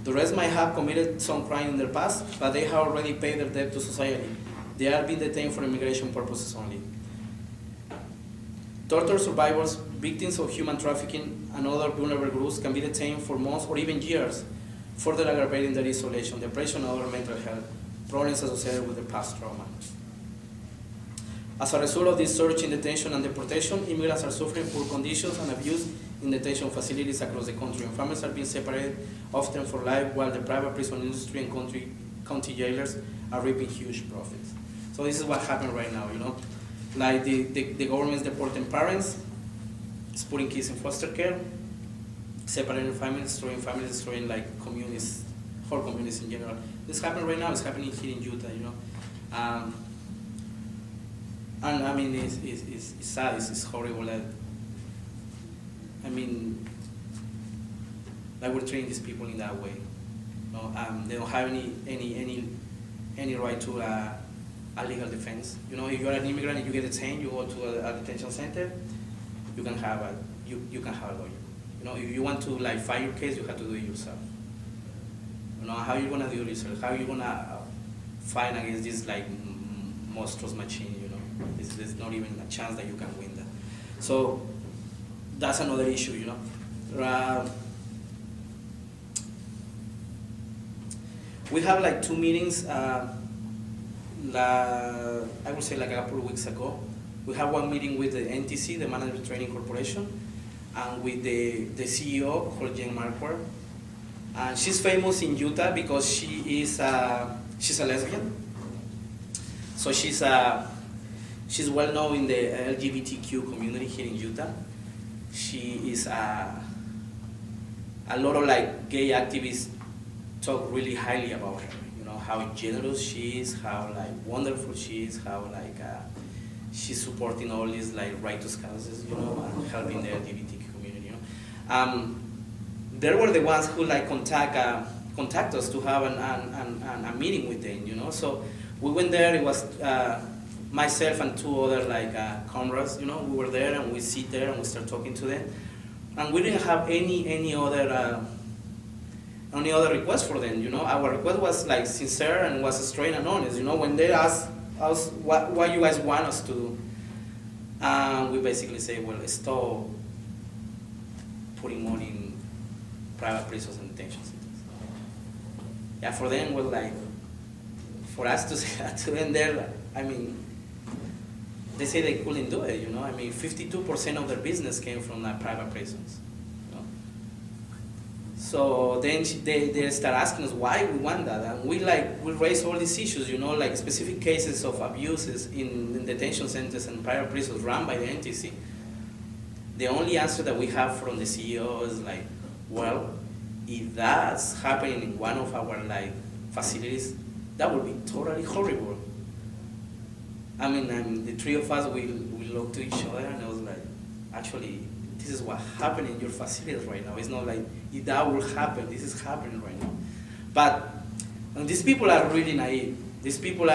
The rest might have committed some crime in their past, but they have already paid their debt to society. They are being detained for immigration purposes only. Torture survivors, victims of human trafficking, and other vulnerable groups can be detained for months or even years, further aggravating their isolation, depression, and other mental health problems associated with their past trauma. As a result of this surge in detention and deportation, immigrants are suffering poor conditions and abuse in detention facilities across the country, and families are being separated often for life, while the private prison industry and county jailers are reaping huge profits. So this is what happened right now, the government is deporting parents, it's putting kids in foster care, separating families, destroying communities, whole communities in general. This happened right now, it's happening here in Utah, And I mean, it's sad, it's horrible that, we're treating these people in that way. They don't have any right to a legal defense. If you're an immigrant and you get detained, you go to a detention center, you can have a lawyer. If you want to fight your case, you have to do it yourself. How are you gonna do it yourself? How are you gonna fight against this monstrous machine? There's not even a chance that you can win that. So that's another issue, you know. We have like 2 meetings. I would say like a couple of weeks ago. We have one meeting with the NTC, the Management Training Corporation, and with the CEO called Jen Marquardt. And she's famous in Utah because she's a lesbian. So she's well known in the LGBTQ community here in Utah. She is a lot of like gay activists talk really highly about her. You know how generous she is, how like wonderful she is, how like she's supporting all these like righteous causes, you know, and helping the LGBTQ community. You know, they were the ones who like contact us to have a meeting with them. You know, so we went there. It was myself and 2 other like comrades. You know, we were there and we sit there and we start talking to them, and we didn't have any other request for them. You know, our request was like sincere and was straight and honest. You know, when they asked us what you guys want us to do, we basically say, well, stop putting money in private prisons and detention centers. Yeah, for them, well, like, for us to end there, I mean, they say they couldn't do it, you know. I mean, 52% of their business came from private prisons. You know? So then they start asking us why we want that, and we raise all these issues, you know, like specific cases of abuses in detention centers and private prisons run by the NTC. The only answer that we have from the CEO is like, well, if that's happening in one of our like facilities, that would be totally horrible. I mean, the 3 of us, we looked to each other and I was like, actually, this is what happened in your facilities right now. It's not like if that will happen, this is happening right now. But these people are really naive. These people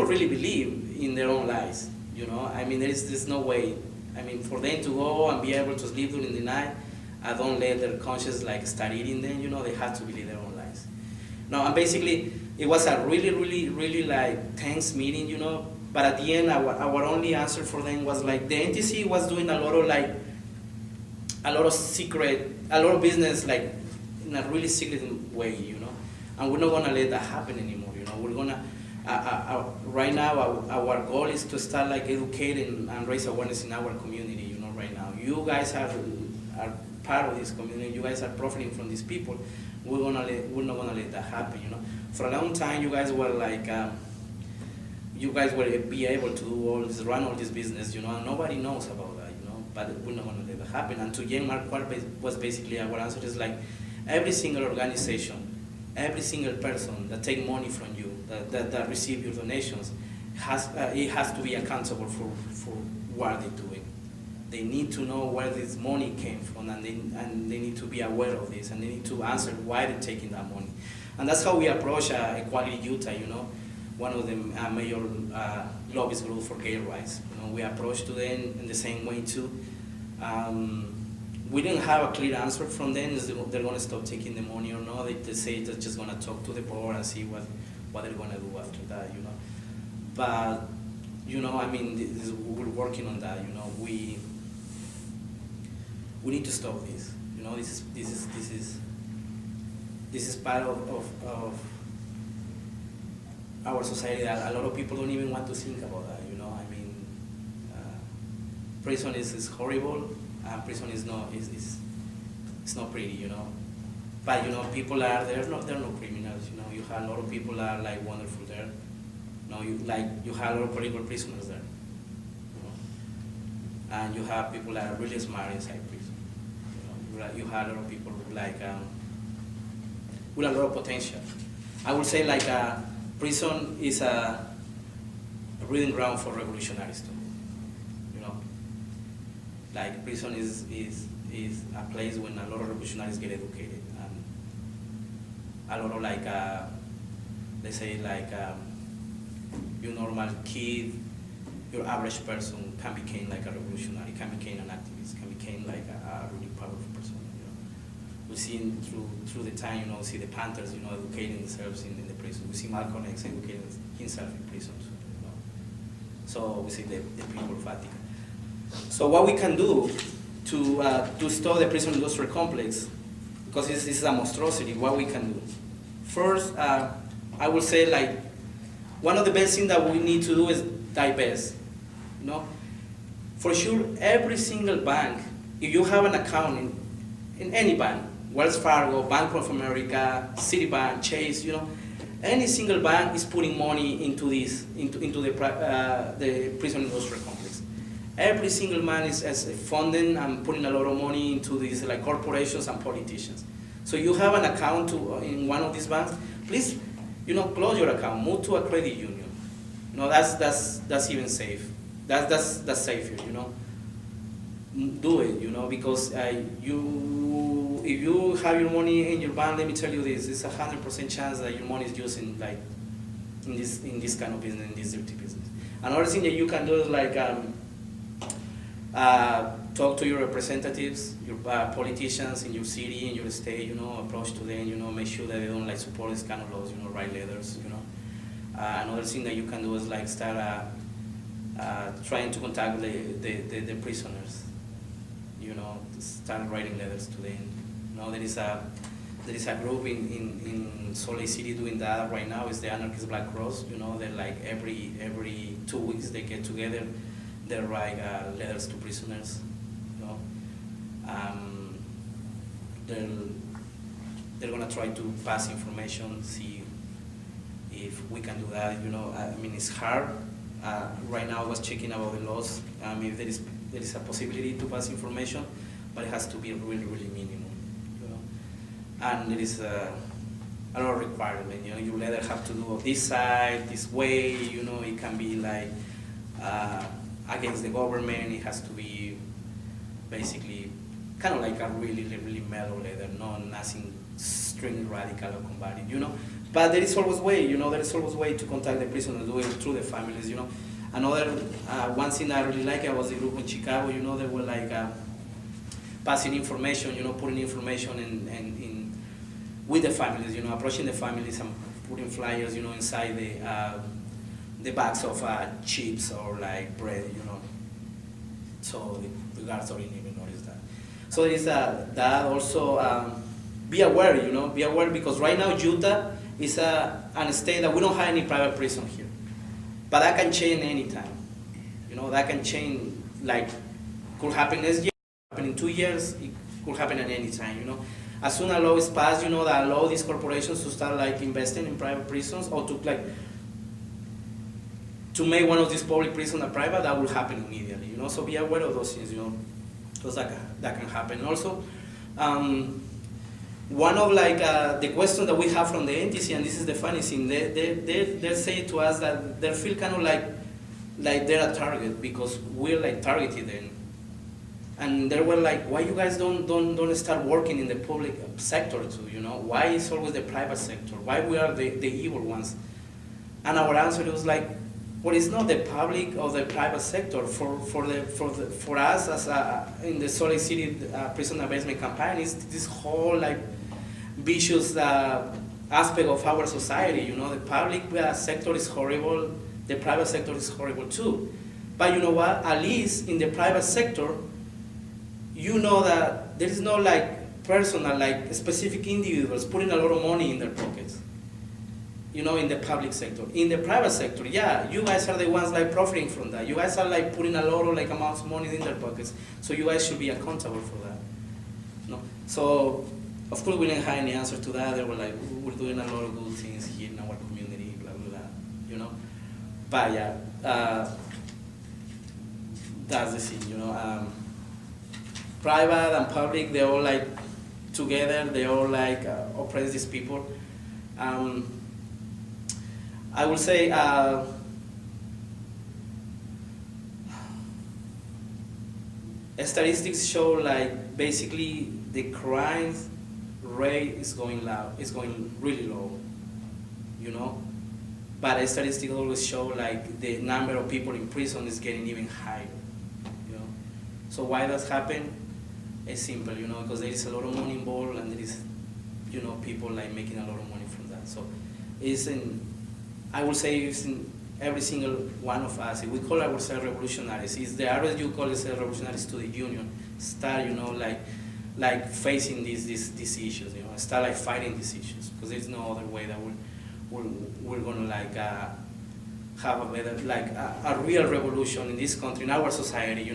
really believe in their own lies, you know? I mean, there's no way. I mean, for them to go and be able to sleep during the night, I don't let their conscience like start eating them, you know, they have to believe their own lies. No, and basically, it was a really like tense meeting, you know, but at the end, our only answer for them was like, the NTC was doing a lot of business like in a really secret way, you know, and we're not gonna let that happen anymore, you know, we're gonna, right now, our goal is to start like educating and raise awareness in our community, you know, right now. You guys are part of this community, you guys are profiting from these people, we're not gonna let that happen, you know. For a long time, you guys were like, you guys will be able to do run all this business, you know, and nobody knows about that, you know, but we're not gonna let that happen. And to Jen Marquardt was basically our answer is like, every single organization, every single person that take money from you, that receive your donations, it has to be accountable for what they're doing. They need to know where this money came from, and they need to be aware of this, and they need to answer why they're taking that money. And that's how we approach Equality Utah, you know, one of the major lobbyist groups for gay rights. You know, we approach to them in the same way too. We didn't have a clear answer from them, is they're going to stop taking the money or not. They say they're just going to talk to the board and see what they're going to do after that, you know. But, you know, I mean, we're working on that, you know. We need to stop this. You know, this is part of our society that a lot of people don't even want to think about that, you know. I mean, prison is horrible. Prison is not it's not pretty, you know. But you know, people are they're no criminals, you know. You have a lot of people are like wonderful there. You know, you have a lot of political prisoners there. You know? And you have people that are really smart inside prison. You know, you have a lot of people like with a lot of potential. I would say like prison is a breeding ground for revolutionaries too. You know, like prison is a place when a lot of revolutionaries get educated, and a lot of like let's say like your normal kid, your average person can become like a revolutionary, can become an activist, can become like a really powerful person. You know, see through the time, we see the Panthers, educating themselves in the prison. We see Malcolm X educating himself in prison. So we see the people of Attica. So what we can do to stop the prison industrial complex, because this is a monstrosity, what we can do. First, I will say like, one of the best things that we need to do is divest. For sure, every single bank, if you have an account in any bank, Wells Fargo, Bank of America, Citibank, Chase, any single bank is putting money into the prison industrial complex. Every single man is funding and putting a lot of money into these like corporations and politicians. So you have an account in one of these banks, please, close your account, move to a credit union. That's even safe. That's safer, Do it, because if you have your money in your bank, let me tell you this: it's 100% chance that your money is used in this kind of business, in this dirty business. Another thing that you can do is like talk to your representatives, your politicians in your city, in your state. Approach to them. Make sure that they don't like support this kind of laws. Write letters. Another thing that you can do is like start trying to contact the prisoners. Start writing letters to them. There is a group in Salt Lake City doing that right now. It's the Anarchist Black Cross. They're like every 2 weeks they get together. They write letters to prisoners. They're gonna try to pass information, see if we can do that. It's hard. Right now, I was checking about the laws. There is a possibility to pass information, but it has to be really, really minimum. And there is a lot of requirement. You letter have to do this side, this way. It can be like against the government. It has to be basically kind of like a really, really mellow letter, nothing extremely radical or combative. But there is always way. There is always way to contact the prisoners, do it through the families. Another one thing I really like was the group in Chicago. They were like passing information. Putting information in with the families. Approaching the families and putting flyers. Inside the bags of chips or like bread. So the guards don't even notice that. So there is that also. Be aware. Be aware, because right now Utah is an state that we don't have any private prison here. But that can change anytime. That can change, like, could happen next year, happen in 2 years, it could happen at any time, As soon as a law is passed, that allow these corporations to start, like, investing in private prisons or to make one of these public prisons a private, that will happen immediately, So be aware of those things, because that can happen. Also, one of the questions that we have from the NTC, and this is the funny thing, they say to us that they feel kind of like they're a target because we're like targeted them, and they were like, why you guys don't start working in the public sector too? Why is always the private sector? Why we are the evil ones? And our answer was like, well, it's not the public or the private sector. For us as in the Salt Lake City prison abasement campaign, is this whole like vicious aspect of our society. The public sector is horrible, the private sector is horrible too. But you know what? At least in the private sector, that there is no like personal, like specific individuals putting a lot of money in their pockets. In the public sector. In the private sector, yeah, you guys are the ones like profiting from that. You guys are like putting a lot of like amounts of money in their pockets. So you guys should be accountable for that. So of course we didn't have any answer to that. They were like, we're doing a lot of good things here in our community, blah blah blah. But yeah, that's the thing. Private and public, they all like together. They all like oppress these people. I will say statistics show like basically the crime rate is going really low, but statistics always show like the number of people in prison is getting even higher, So why does happen? It's simple, because there is a lot of money involved and there is people like making a lot of money from that. So it's in, I would say it's in every single one of us. If we call ourselves revolutionaries, it's the average you call yourself revolutionaries to the union. Start, like facing these issues, start like fighting these issues, because there's no other way that we're gonna like have a better, like a real revolution in this country, in our society,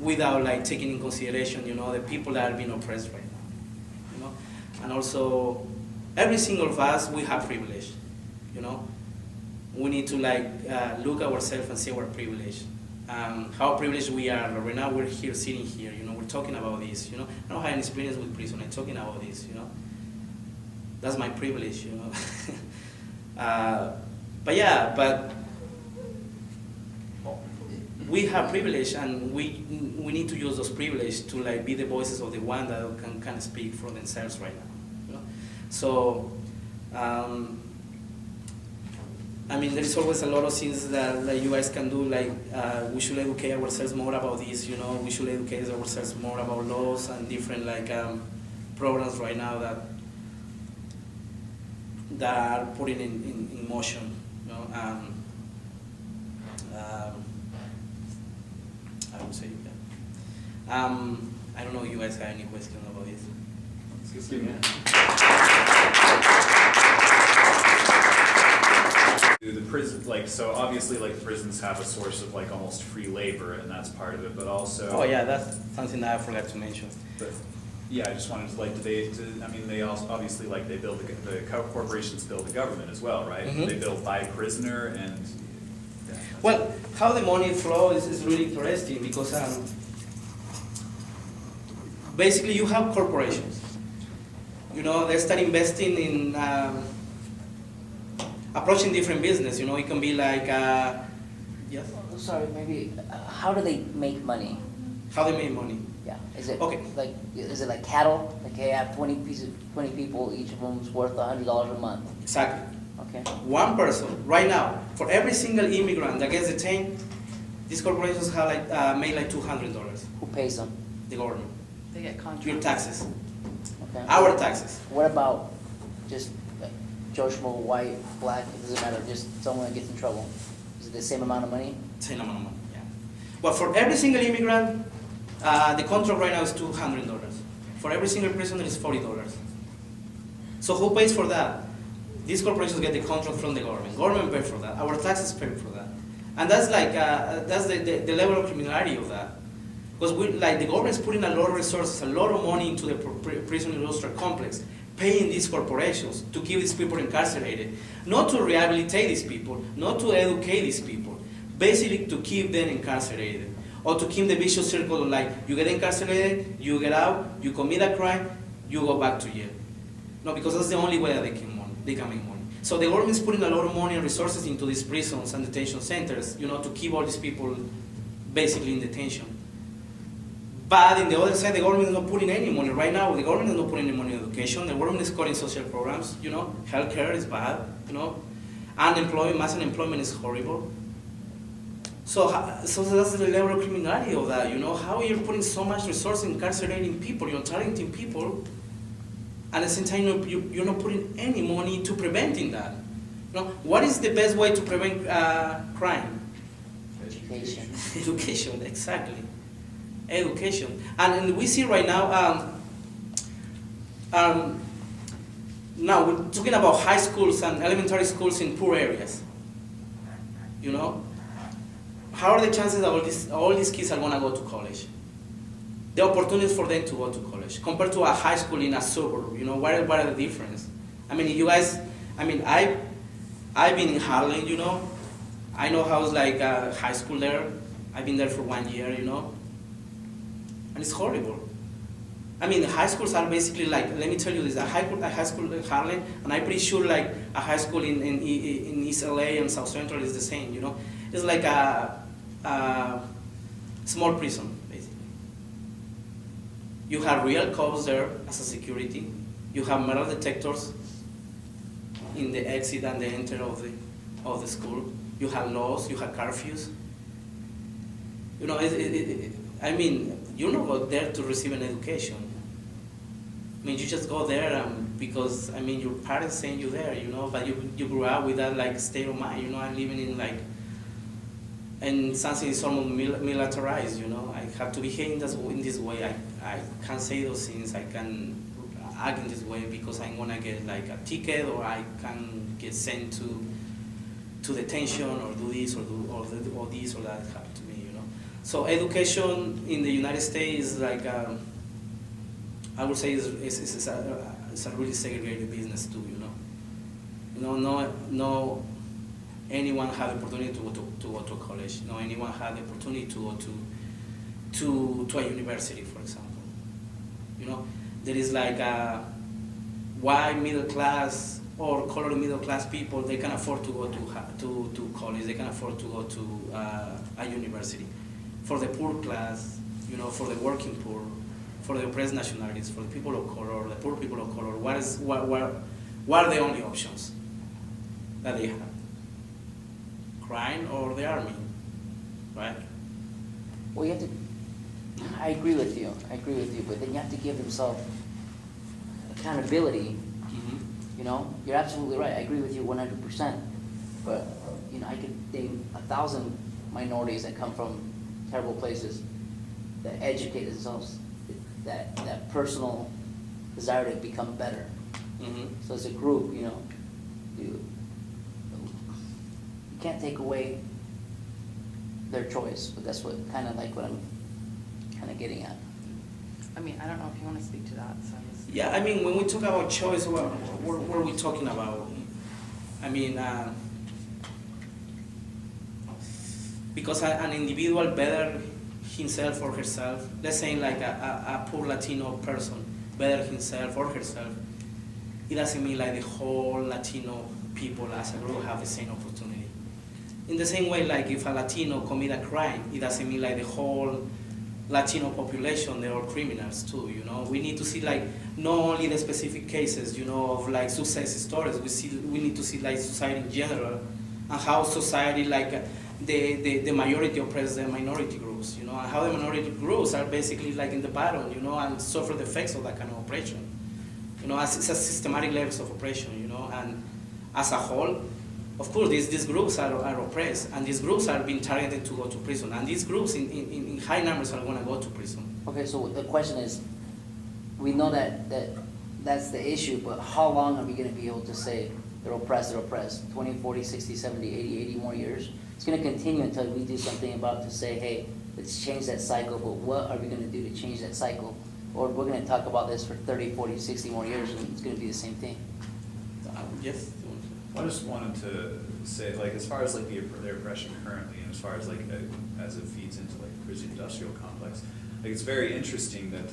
without like taking in consideration, the people that are being oppressed right now, and also every single of us, we have privilege, we need to like look at ourselves and see our privilege, how privileged we are. Right now we're here, sitting here, we're talking about this, I don't have any experience with prison, I'm talking about this, that's my privilege, but we have privilege, and we need to use those privilege to like be the voices of the one that can speak for themselves right now. So I mean, there is always a lot of things that like you guys can do. Like we should educate ourselves more about this. We should educate ourselves more about laws and different like programs right now that are putting in motion. I would say that. I don't know if you guys have any questions about this. Excuse me. The prison, like, so obviously, like, the prisons have a source of like almost free labor, and that's part of it. But also, oh yeah, that's something that I forgot to mention. But yeah, I just wanted to like, I mean, they also obviously like they build the corporations build the government as well, right? Mm-hmm. They build by prisoner and. Yeah. Well, how the money flows is really interesting, because basically you have corporations. They start investing in approaching different business. It can be like, yes? Sorry, maybe, how do they make money? How they make money. Yeah, is it Okay. is it like cattle? Like, hey, I have 20 people, each of them's worth $100 a month. Exactly. Okay. One person, right now, for every single immigrant that gets detained, these corporations have like made like $200. Who pays them? The government. They get contracts. Your taxes. Okay. Our taxes. What about just like Joe Schmo, white, black, it doesn't matter, just someone that gets in trouble? Is it the same amount of money? Same amount of money, yeah. Well, for every single immigrant, the contract right now is $200. For every single prisoner, it's $40. So who pays for that? These corporations get the contract from the government. Government pays for that. Our taxes pay for that. And that's like that's the level of criminality of that. Because the government is putting a lot of resources, a lot of money into the prison industrial complex, paying these corporations to keep these people incarcerated, not to rehabilitate these people, not to educate these people, basically to keep them incarcerated, or to keep the vicious circle of like, you get incarcerated, you get out, you commit a crime, you go back to jail. No, because that's the only way that they can make money. So the government is putting a lot of money and resources into these prisons and detention centers, to keep all these people basically in detention. But in the other side, the government is not putting any money. Right now, the government is not putting any money in education. The government is cutting social programs, Healthcare is bad, Unemployment, mass unemployment is horrible. So that's the level of criminality of that, How you're putting so much resource in incarcerating people, you're targeting people, and at the same time, you're not putting any money to preventing that. What is the best way to prevent crime? Education. Education, exactly. Education. And we see right now, now we're talking about high schools and elementary schools in poor areas. How are the chances that all these kids are gonna go to college? The opportunities for them to go to college compared to a high school in a suburb, what are the difference? I mean, you guys, I've been in Harlem, I know how it's like high school there. I've been there for 1 year, and it's horrible. I mean, high schools are basically like, let me tell you this, a high school in Harlem, and I'm pretty sure like a high school in East LA and South Central is the same, It's like a small prison, basically. You have real cops there as a security. You have metal detectors in the exit and the enter of the school. You have laws, you have curfews. You're not there to receive an education. mean, you just go there because, I mean, your parents send you there, you know, but you grew up with that, like, state of mind, you know, I'm living in, like, and something is almost militarized, you know. I have to behave in this way. I can't say those things. I can act in this way because I'm gonna get like a ticket, or I can get sent to detention, or do this, or this or that happen to me, you know. So education in the United States is like I would say it's a really segregated business too, you know. You know, no anyone had the opportunity to go to college. No, anyone had the opportunity to go to a university, for example. You know, there is like a white middle class or colored middle class people. They can afford to go to college. They can afford to go to a university. For the poor class, you know, for the working poor, for the oppressed nationalities, for the people of color, the poor people of color, what are the only options that they have? Crime or the army, right? Well, you have to, I agree with you, but then you have to give themselves accountability. Mm-hmm. You know, you're absolutely right, I agree with you 100%. But, you know, I could name 1,000 minorities that come from terrible places that educate themselves, that personal desire to become better. Mm-hmm. So as a group, you know, you can't take away their choice, but that's what kind of like what I'm kind of getting at. I mean, I don't know if you want to speak to that, so. Yeah, I mean, when we talk about choice, what are we talking about? I mean, because an individual better himself or herself, let's say like a poor Latino person better himself or herself, it doesn't mean like the whole Latino people as a group have the same opportunity. In the same way, like if a Latino commit a crime, it doesn't mean like the whole Latino population, they're all criminals too, you know. We need to see like not only the specific cases, you know, of like success stories. We need to see like society in general, and how society like the majority oppress the minority groups, you know, and how the minority groups are basically like in the bottom, you know, and suffer the effects of that kind of oppression. You know, as it's a systematic levels of oppression, you know, and as a whole, of course, these groups are oppressed, and these groups are being targeted to go to prison, and these groups in high numbers are going to go to prison. Okay, so the question is, we know that's the issue, but how long are we going to be able to say they're oppressed, 20, 40, 60, 70, 80 more years? It's going to continue until we do something about to say, hey, let's change that cycle, but what are we going to do to change that cycle? Or we're going to talk about this for 30, 40, 60 more years, and it's going to be the same thing. Yes? I just wanted to say, like, as far as like their oppression currently, and as far as like as it feeds into like the prison industrial complex, like it's very interesting that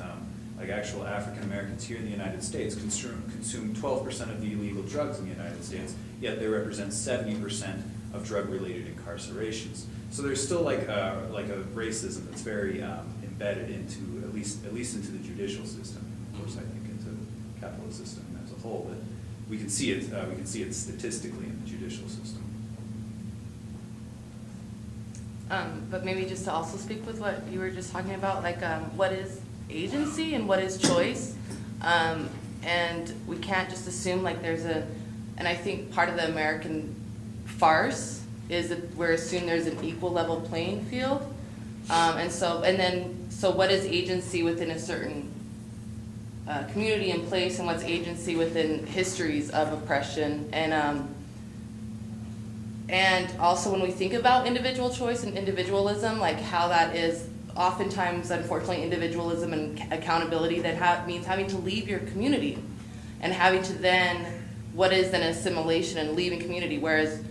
like actual African Americans here in the United States consume 12% of the illegal drugs in the United States, yet they represent 70% of drug-related incarcerations. So there's still like a racism that's very embedded into at least into the judicial system. Of course, I think into the capitalist system as a whole, but we can see it. We can see it statistically in the judicial system. But maybe just to also speak with what you were just talking about, like what is agency and what is choice, and we can't just assume like there's and I think part of the American farce is that we're assuming there's an equal level playing field, so what is agency within a certain community and place, and what's agency within histories of oppression, and also when we think about individual choice and individualism, like how that is oftentimes, unfortunately, individualism and accountability that means having to leave your community and having to then, what is then assimilation and leaving community, whereas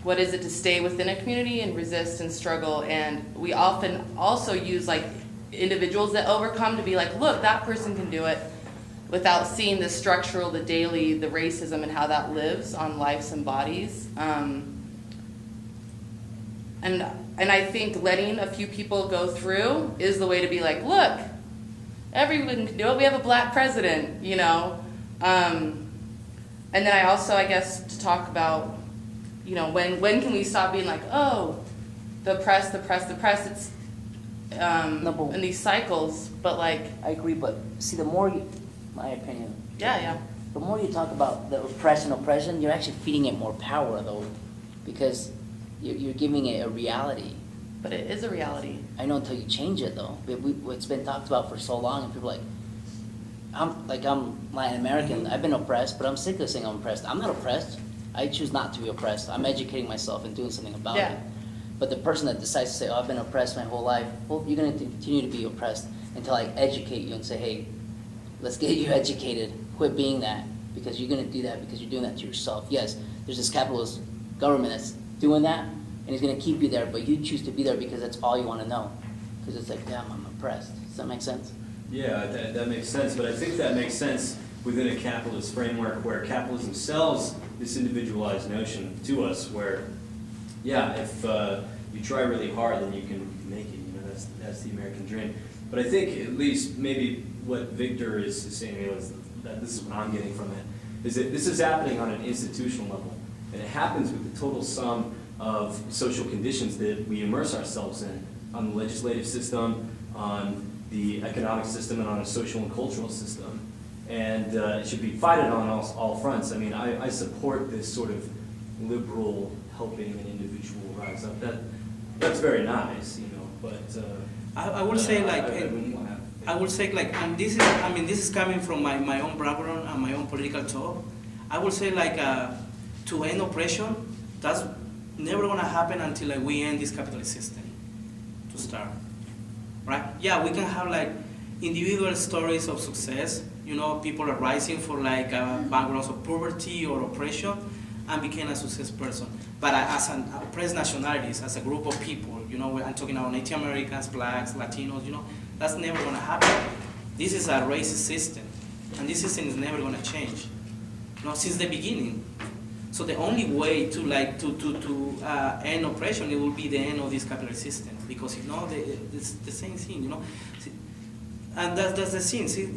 what is it to stay within a community and resist and struggle, and we often also use like individuals that overcome to be like, look, that person can do it, without seeing the structural, the daily, the racism and how that lives on lives and bodies. And I think letting a few people go through is the way to be like, look, everyone can do it. We have a black president, you know. And then I also, I guess, to talk about, you know, when can we stop being like, oh, the press. No, but- in these cycles, but like, I agree, but see, the more you, my opinion, yeah, the more you talk about the oppression, you're actually feeding it more power though, because you're giving it a reality. but it is a reality. I know until you change it though. It's been talked about for so long, and people are I'm Latin American. I've been oppressed, but I'm sick of saying I'm oppressed. I'm not oppressed. I choose not to be oppressed. I'm educating myself and doing something about Yeah. it. But the person that decides to say, "Oh, I've been oppressed my whole life," well, you're going to continue to be oppressed until I educate you and say, "Hey, let's get you educated. Quit being that, because you're going to do that because you're doing that to yourself." Yes, there's this capitalist government that's doing that, and he's going to keep you there, but you choose to be there because that's all you want to know. Because it's like, damn, I'm oppressed. Does that make sense? Yeah, that makes sense, but I think that makes sense within a capitalist framework where capitalism sells this individualized notion to us where, yeah, if you try really hard, then you can make it, you know, that's the American dream. But I think at least maybe what Victor is saying, is that this is what I'm getting from it, is that this is happening on an institutional level. And it happens with the total sum of social conditions that we immerse ourselves in, on the legislative system, on the economic system, and on a social and cultural system. And it should be fighted on all fronts. I mean, I support this sort of liberal helping an individual rise up. That's very nice, you know, but... I would say like, I wouldn't wanna- I would say like, and this is, I mean, this is coming from my own background and my own political talk. I would say like, to end oppression, that's never gonna happen until like we end this capitalist system, to start, right? Yeah, we can have like individual stories of success, you know, people are rising for like backgrounds of poverty or oppression and became a success person. But as an oppressed nationalities, as a group of people, you know, I'm talking about Native Americans, blacks, Latinos, you know, that's never gonna happen. This is a racist system, and this system is never gonna change, you know, since the beginning. So the only way to like to end oppression, it will be the end of this capitalist system, because if not, it's the same thing, you know. And that's the thing. See,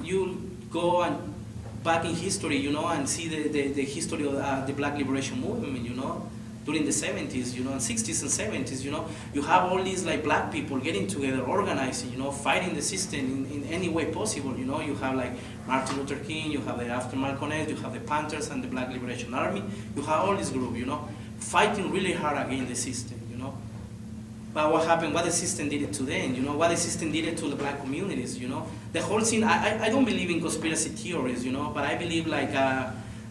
you go and back in history, you know, and see the history of the Black Liberation Movement, you know, during the 70s, you know, and 60s and 70s, you know, you have all these like black people getting together, organizing, you know, fighting the system in any way possible, you know. You have like Martin Luther King, you have the after Malcolm X, you have the Panthers and the Black Liberation Army, you have all this group, you know, fighting really hard against the system, you know. But what happened, what the system did it to them, you know, what the system did it to the black communities, you know. The whole thing, I don't believe in conspiracy theories, you know, but I believe like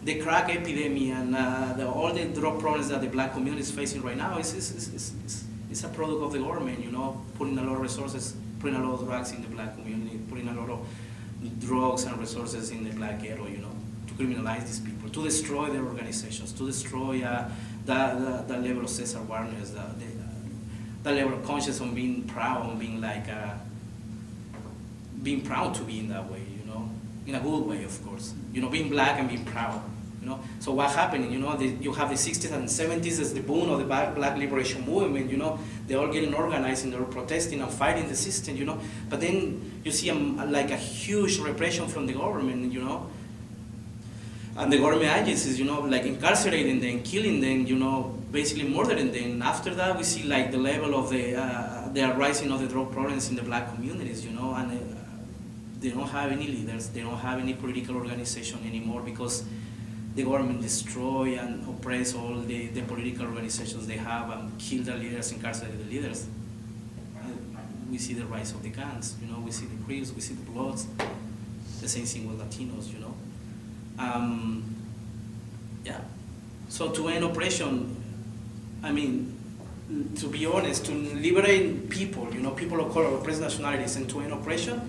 the crack epidemic and all the drug problems that the black community is facing right now is a product of the government, you know, putting a lot of resources, putting a lot of drugs in the black community, putting a lot of drugs and resources in the black ghetto, you know, to criminalize these people, to destroy their organizations, to destroy the level of self-awareness, the level of conscience on being proud, on being like, being proud to be in that way, you know, in a good way, of course, you know, being black and being proud, you know. So what happened, you know, you have the 60s and 70s as the boom of the Black Liberation Movement, you know, they're all getting organized and they're protesting and fighting the system, you know, but then you see like a huge repression from the government, you know, and the government agencies, you know, like incarcerating them, killing them, you know, basically murdering them. After that, we see like the level of the rising of the drug problems in the black communities, you know, and they don't have any leaders, they don't have any political organization anymore because the government destroy and oppress all the political organizations they have and kill the leaders, incarcerate the leaders. We see the rise of the gangs, you know, we see the Crips, we see the Bloods, the same thing with Latinos, you know. Yeah. So to end oppression, I mean, to be honest, to liberate people, you know, people of color, oppressed nationalities, and to end oppression,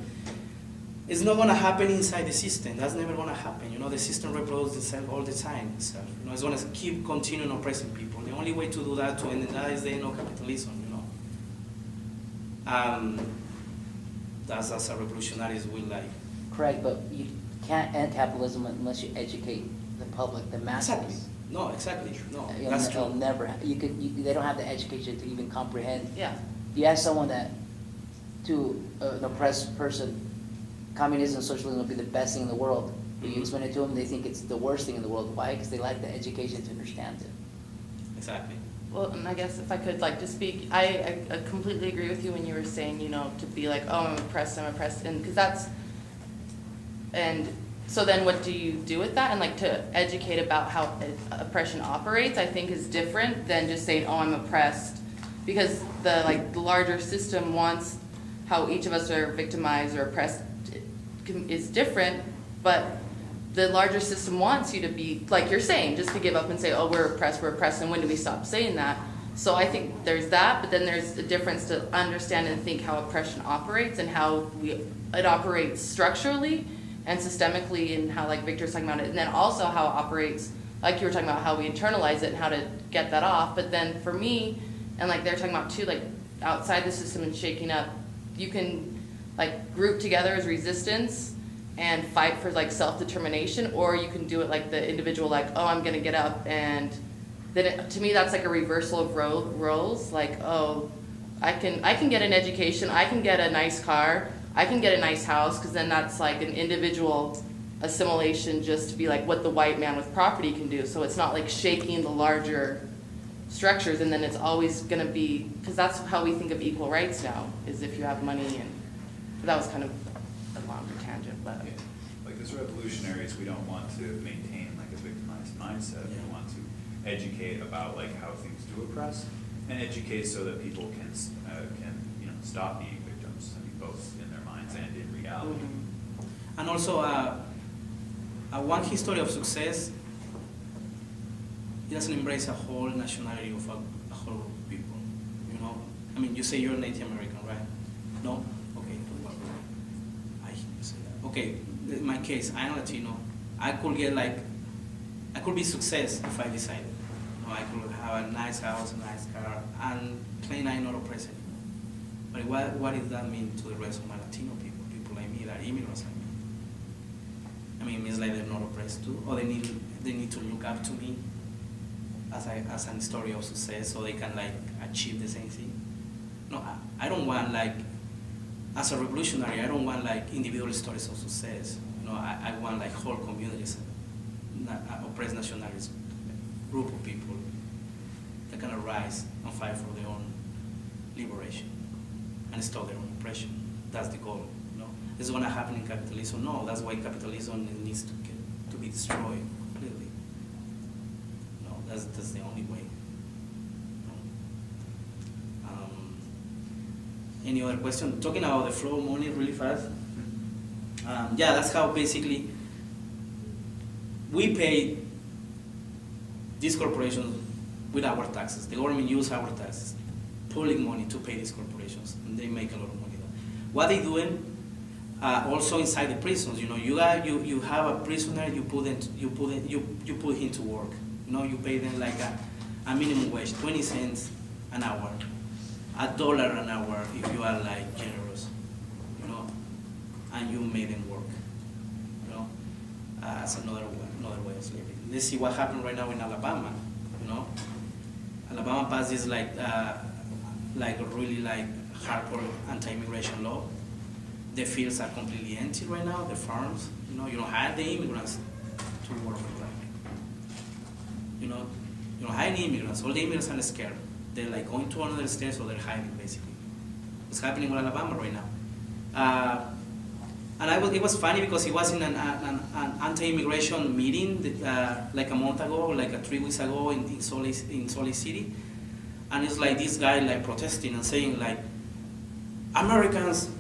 it's not going to happen inside the system. That's never going to happen. You know, the system reproduces itself all the time. Itself. You know, it's going to keep continuing oppressing people. The only way to do that, to end that, is the end of capitalism. You know, that's as a revolutionaries will like. Correct, but you can't end capitalism unless you educate the public, the masses. Exactly. No, exactly. No, You'll that's it'll true. never. They don't have the education to even comprehend. Yeah. You ask someone that, to an oppressed person, communism, socialism will be the best thing in the world. When you explain it to them, they think it's the worst thing in the world. Why? Because they lack the education to understand it. Exactly. Well, and I guess if I could like just speak, I completely agree with you when you were saying, you know, to be like, oh, I'm oppressed, and because that's, and so then what do you do with that? And like to educate about how oppression operates, I think is different than just saying, oh, I'm oppressed. Because the larger system wants how each of us are victimized or oppressed is different, but the larger system wants you to be, like you're saying, just to give up and say, oh, we're oppressed, and when do we stop saying that? So I think there's that, but then there's a difference to understand and think how oppression operates and how it operates structurally and systemically, and how, like Victor's talking about it, and then also how it operates, like you were talking about how we internalize it and how to get that off. But then for me, and like they're talking about too, like outside the system and shaking up, you can like group together as resistance and fight for like self-determination, or you can do it like the individual, like, oh, I'm gonna get up, and then to me that's like a reversal of roles, like, oh, I can get an education, I can get a nice car, I can get a nice house, because then that's like an individual assimilation just to be like what the white man with property can do. So it's not like shaking the larger structures, and then it's always gonna be, because that's how we think of equal rights now, is if you have money. And that was kind of a longer tangent, but. Yeah. Like as revolutionaries, we don't want to maintain like a victimized mindset. Yeah. We want to educate about like how things do oppress, and educate so that people can stop being victims. I mean, both in their minds and in reality. Mm-hmm. And also, one history of success, it doesn't embrace a whole nationality of a whole group of people. You know, I mean, you say you're Native American, right? No? Okay. Well, I hear you say that. Okay, in my case, I'm Latino. I could be success if I decided. You know, I could have a nice house, a nice car, and claim I'm not oppressed. But what does that mean to the rest of my Latino people like me, that are immigrants like me? I mean, it means like they're not oppressed too, or they need to look up to me as a story of success, so they can like achieve the same thing. No, I don't want like, as a revolutionary, I don't want like individual stories of success. You know, I want like whole communities, oppressed nationalities, group of people that can arise and fight for their own liberation and stop their own oppression. That's the goal. You know, is it going to happen in capitalism? No, that's why capitalism needs to be destroyed completely. No, that's the only way. Any other question? Talking about the flow of money really fast. Yeah, that's how basically we pay these corporations with our taxes. The government uses our taxes, public money, to pay these corporations, and they make a lot of money. What they doing also inside the prisons? You know, you have a prisoner, you put him to work. You know, you pay them like a minimum wage, 20 cents an hour, $1 an hour if you are like generous. You know, and you make them work. You know, as another way of slavery. Let's see what happened right now in Alabama. You know, Alabama passed this like a really like hardcore anti-immigration law. The fields are completely empty right now. The farms, you know, you don't hire the immigrants to work for them. You know, you don't hire any immigrants. All the immigrants are scared. They're like going to another state, so they're hiding basically. It's happening in Alabama right now. And it was funny because he was in an anti-immigration meeting that, like a month ago, like 3 weeks ago in Salt Lake City, and it's like this guy like protesting and saying like, Americans,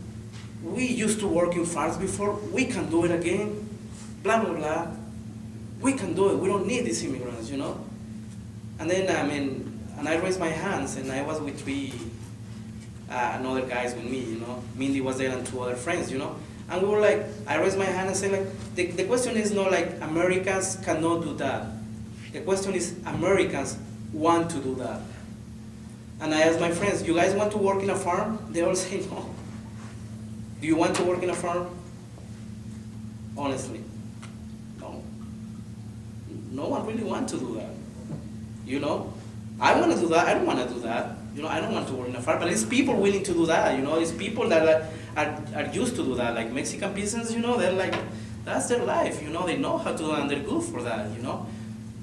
we used to work in farms before, we can do it again, blah blah blah, we can do it. We don't need these immigrants, you know. And then and I raised my hands, and I was with 3 other guys with me, you know. Mindy was there and 2 other friends, you know. And we were like, I raised my hand and said like, the question is not like Americans cannot do that. The question is Americans want to do that. And I asked my friends, you guys want to work in a farm? They all say no. Do you want to work in a farm? Honestly, no. No one really wants to do that. You know, I want to do that. I don't want to do that. You know, I don't want to work in a farm. But it's people willing to do that. You know, it's people that are used to do that. Like Mexican peasants, you know, they're like, that's their life. You know, they know how to do it and they're good for that. You know,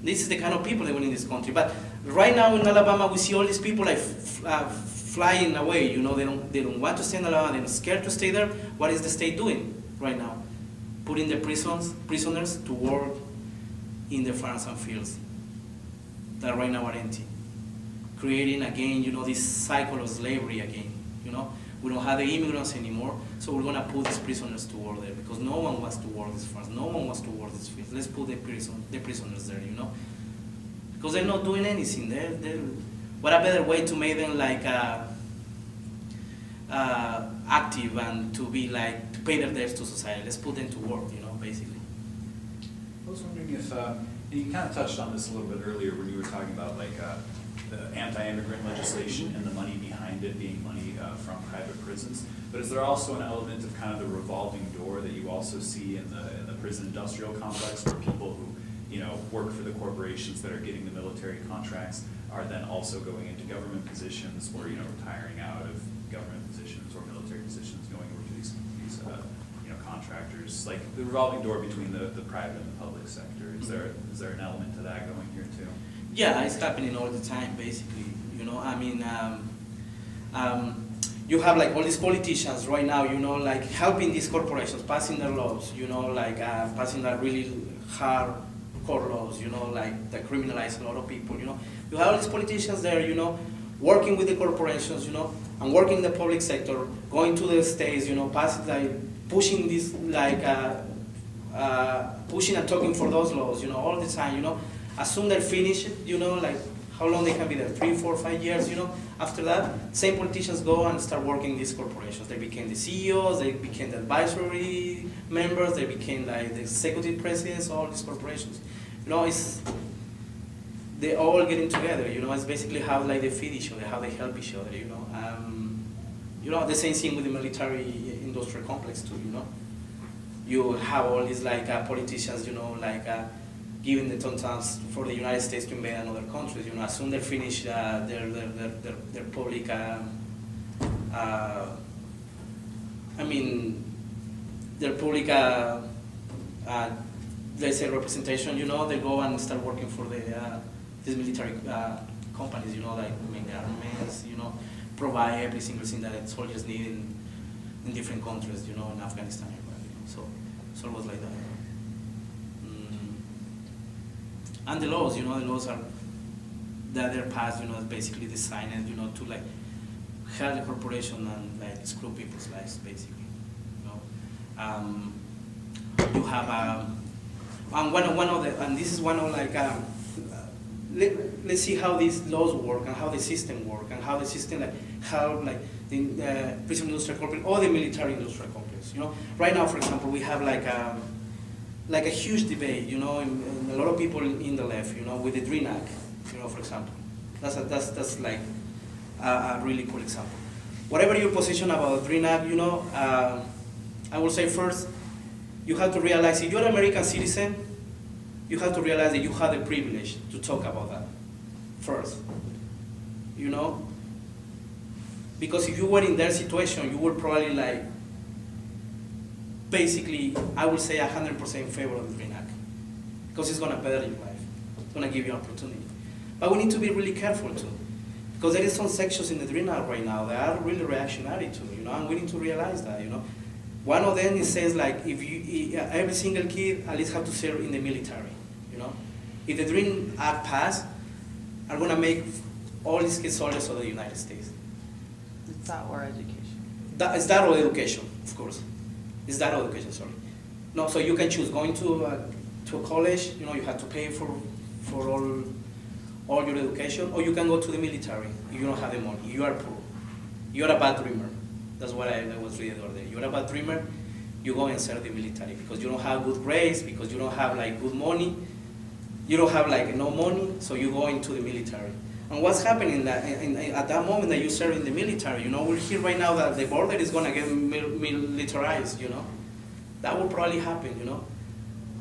this is the kind of people they want in this country. But right now in Alabama, we see all these people like flying away. You know, they don't want to stay in Alabama. They're scared to stay there. What is the state doing right now? Putting the prisoners to work in the farms and fields that right now are empty. Creating again, you know, this cycle of slavery again. You know, we don't have the immigrants anymore, so we're gonna put these prisoners to work there because no one wants to work these farms. No one wants to work these fields. Let's put the prisoners there. You know. Because they're not doing anything. What a better way to make them like active and to be like to pay their debts to society. Let's put them to work, you know, basically. I was wondering if, you kind of touched on this a little bit earlier when you were talking about like the anti-immigrant legislation and the money behind it being money from private prisons. But is there also an element of kind of the revolving door that you also see in the prison industrial complex where people who, you know, work for the corporations that are getting the military contracts are then also going into government positions or, you know, retiring out of government positions or military positions, going over to these you know, contractors, like the revolving door between the private and the public sector. Is there an element to that going here too? Yeah, it's happening all the time, basically. You know, I mean, you have like all these politicians right now, you know, like helping these corporations, passing their laws, you know, like passing that really hard core laws, you know, like that criminalize a lot of people, you know. You have all these politicians there, you know, working with the corporations, you know, and working in the public sector, going to the states, you know, passing, like, pushing this, like, pushing and talking for those laws, you know, all the time, you know. As soon as they're finished, you know, like, how long they can be there, 3, 4, 5 years, you know. After that, same politicians go and start working in these corporations. They became the CEOs, they became the advisory members, they became like the executive presidents, all these corporations. You know, they're all getting together, you know, it's basically how like they feed each other, how they help each other, you know. You know, the same thing with the military industrial complex too, you know. You have all these like politicians, you know, like giving the tontons for the United States to invade another countries, you know, as soon as they finish their public, their public, let's say representation, you know, they go and start working for these military companies, you know, like make the armaments, you know, provide every single thing that soldiers need in different countries, you know, in Afghanistan, you know, so it was like that. And the laws, you know, the laws are that they're passed, you know, basically designed, you know, to like help the corporation and like screw people's lives, basically. You know, you have and one of the, and this is one of like let's see how these laws work and how the system work and how the system like how like the prison industrial complex or the military industrial complex. You know, right now, for example, we have like a huge debate, you know, and a lot of people in the left, you know, with the Dream Act, you know, for example. That's like a really cool example. Whatever your position about the Dream Act, you know, I will say first, you have to realize if you're an American citizen, you have to realize that you have the privilege to talk about that first, you know? Because if you were in their situation, you would probably like, basically, I would say 100% in favor of the Dream Act. Because it's gonna better your life. It's gonna give you an opportunity. But we need to be really careful too. Because there is some sections in the Dream Act right now that are really reactionary too, you know, and we need to realize that, you know. One of them, it says like, if every single kid at least have to serve in the military, you know. If the Dream Act passed, are gonna make all these kids soldiers of the United States. It's that or education. It's that or education, of course. It's that or education, sorry. No, so you can choose going to a college, you know, you have to pay for all your education, or you can go to the military if you don't have the money. You are poor. You are a bad dreamer. That's what I was reading the other day. You're a bad dreamer, you go and serve the military because you don't have good grades, because you don't have like good money, you don't have like no money, so you go into the military. And what's happening at that moment that you serve in the military, you know, we're here right now that the border is gonna get militarized, you know. That will probably happen, you know.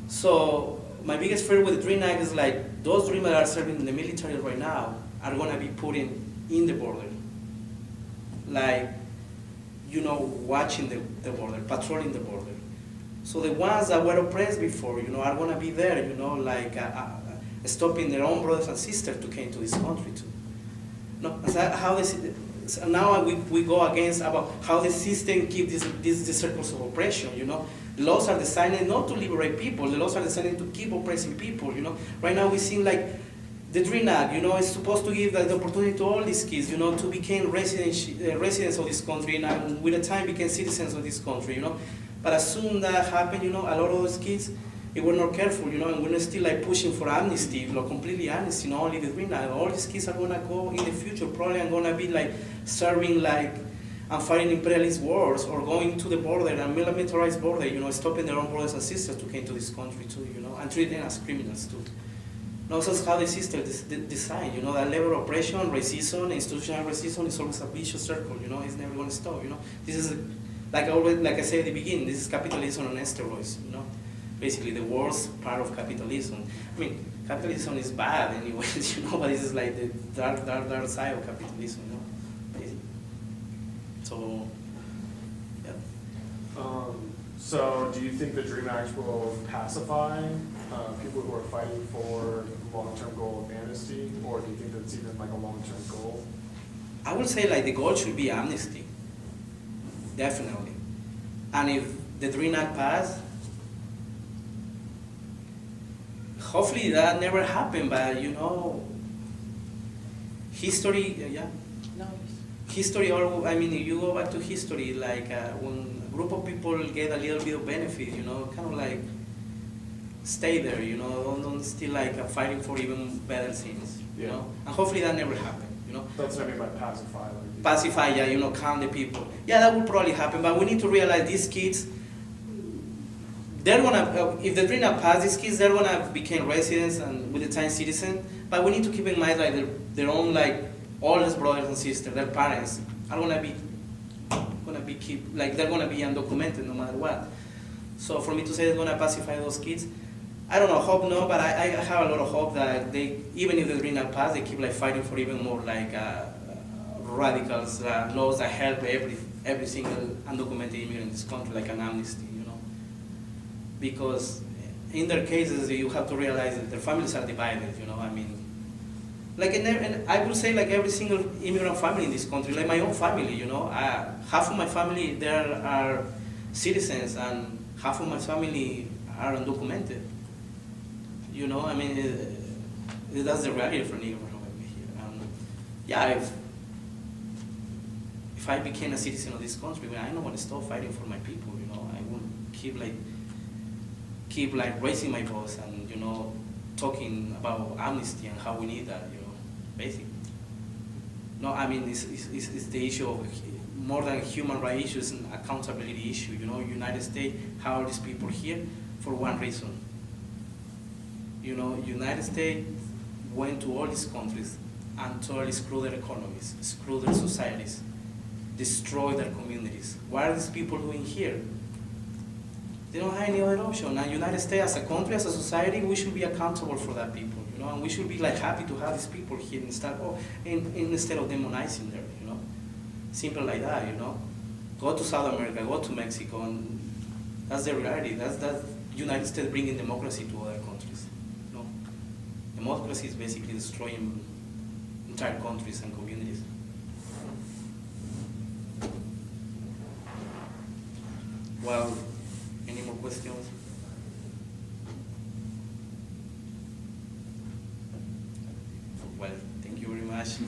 So my biggest fear with the Dream Act is like those dreamers that are serving in the military right now are gonna be put in the border. Like, you know, watching the border, patrolling the border. So the ones that were oppressed before, you know, are gonna be there, you know, like stopping their own brothers and sisters to come to this country too. No, and that how this, so now we go against about how the system keep these circles of oppression, you know. The laws are designed not to liberate people, the laws are designed to keep oppressing people, you know. Right now we see like the Dream Act, you know, is supposed to give the opportunity to all these kids, you know, to become residents of this country and with the time become citizens of this country, you know. But as soon that happened, you know, a lot of those kids, they were not careful, you know, and we're still like pushing for amnesty, you know, completely amnesty, not only the Dream Act. All these kids are gonna go in the future, probably are gonna be like serving like and fighting imperialist wars or going to the border and militarized border, you know, stopping their own brothers and sisters to come to this country too, you know, and treat them as criminals too. No, that's how the system is designed, you know, that level of oppression, racism, institutional racism is always a vicious circle, you know, it's never going to stop, you know. This is, like I said at the beginning, this is capitalism on steroids, you know. Basically the worst part of capitalism. I mean, capitalism is bad anyways, you know, but this is like the dark side of capitalism, you know. Basically. So, yeah. So do you think the DREAM Act will pacify people who are fighting for the long-term goal of amnesty, or do you think that's even like a long-term goal? I would say like the goal should be amnesty, definitely. And if the DREAM Act passed, hopefully that never happened, but you know, history, yeah. No, History, or I mean, if you go back to history, like when a group of people get a little bit of benefit, you know, kind of like stay there, you know, don't still like fighting for even better things, you Yeah. know, and hopefully that never happened, you know. That's what I mean by pacify. Like, Pacify, yeah, you know, calm the people. Yeah, that will probably happen, but we need to realize these kids, they're gonna, if the DREAM Act pass, these kids, they're gonna become residents and with the time citizens, but we need to keep in mind like their own like oldest brothers and sisters, their parents are gonna be they're gonna be undocumented no matter what. So for me to say they're gonna pacify those kids, I don't know, hope no, but I have a lot of hope that they, even if the DREAM Act pass, they keep like fighting for even more like radicals laws that help every single undocumented immigrant in this country, like an amnesty, you know. Because in their cases, you have to realize that their families are divided, you know. I mean, like and I would say like every single immigrant family in this country, like my own family, you know. Half of my family there are citizens, and half of my family are undocumented. You know, I mean, that's the reality for an immigrant over here. Yeah, if I became a citizen of this country, I don't want to stop fighting for my people. You know, I will keep like raising my voice and, you know, talking about amnesty and how we need that. You know, basically. No, I mean, it's the issue of more than human rights issues and accountability issue. You know, United States, how are these people here? For one reason. You know, United States went to all these countries and totally screw their economies, screw their societies, destroy their communities. What are these people doing here? They don't have any other option. And United States as a country, as a society, we should be accountable for that people, you know, and we should be like happy to have these people here instead of demonizing them, you know. Simple like that, you know. Go to South America, go to Mexico, and that's the reality. That's United States bringing democracy to other countries. You know? Democracy is basically destroying entire countries and communities. Well, any more questions? Well, thank you very much.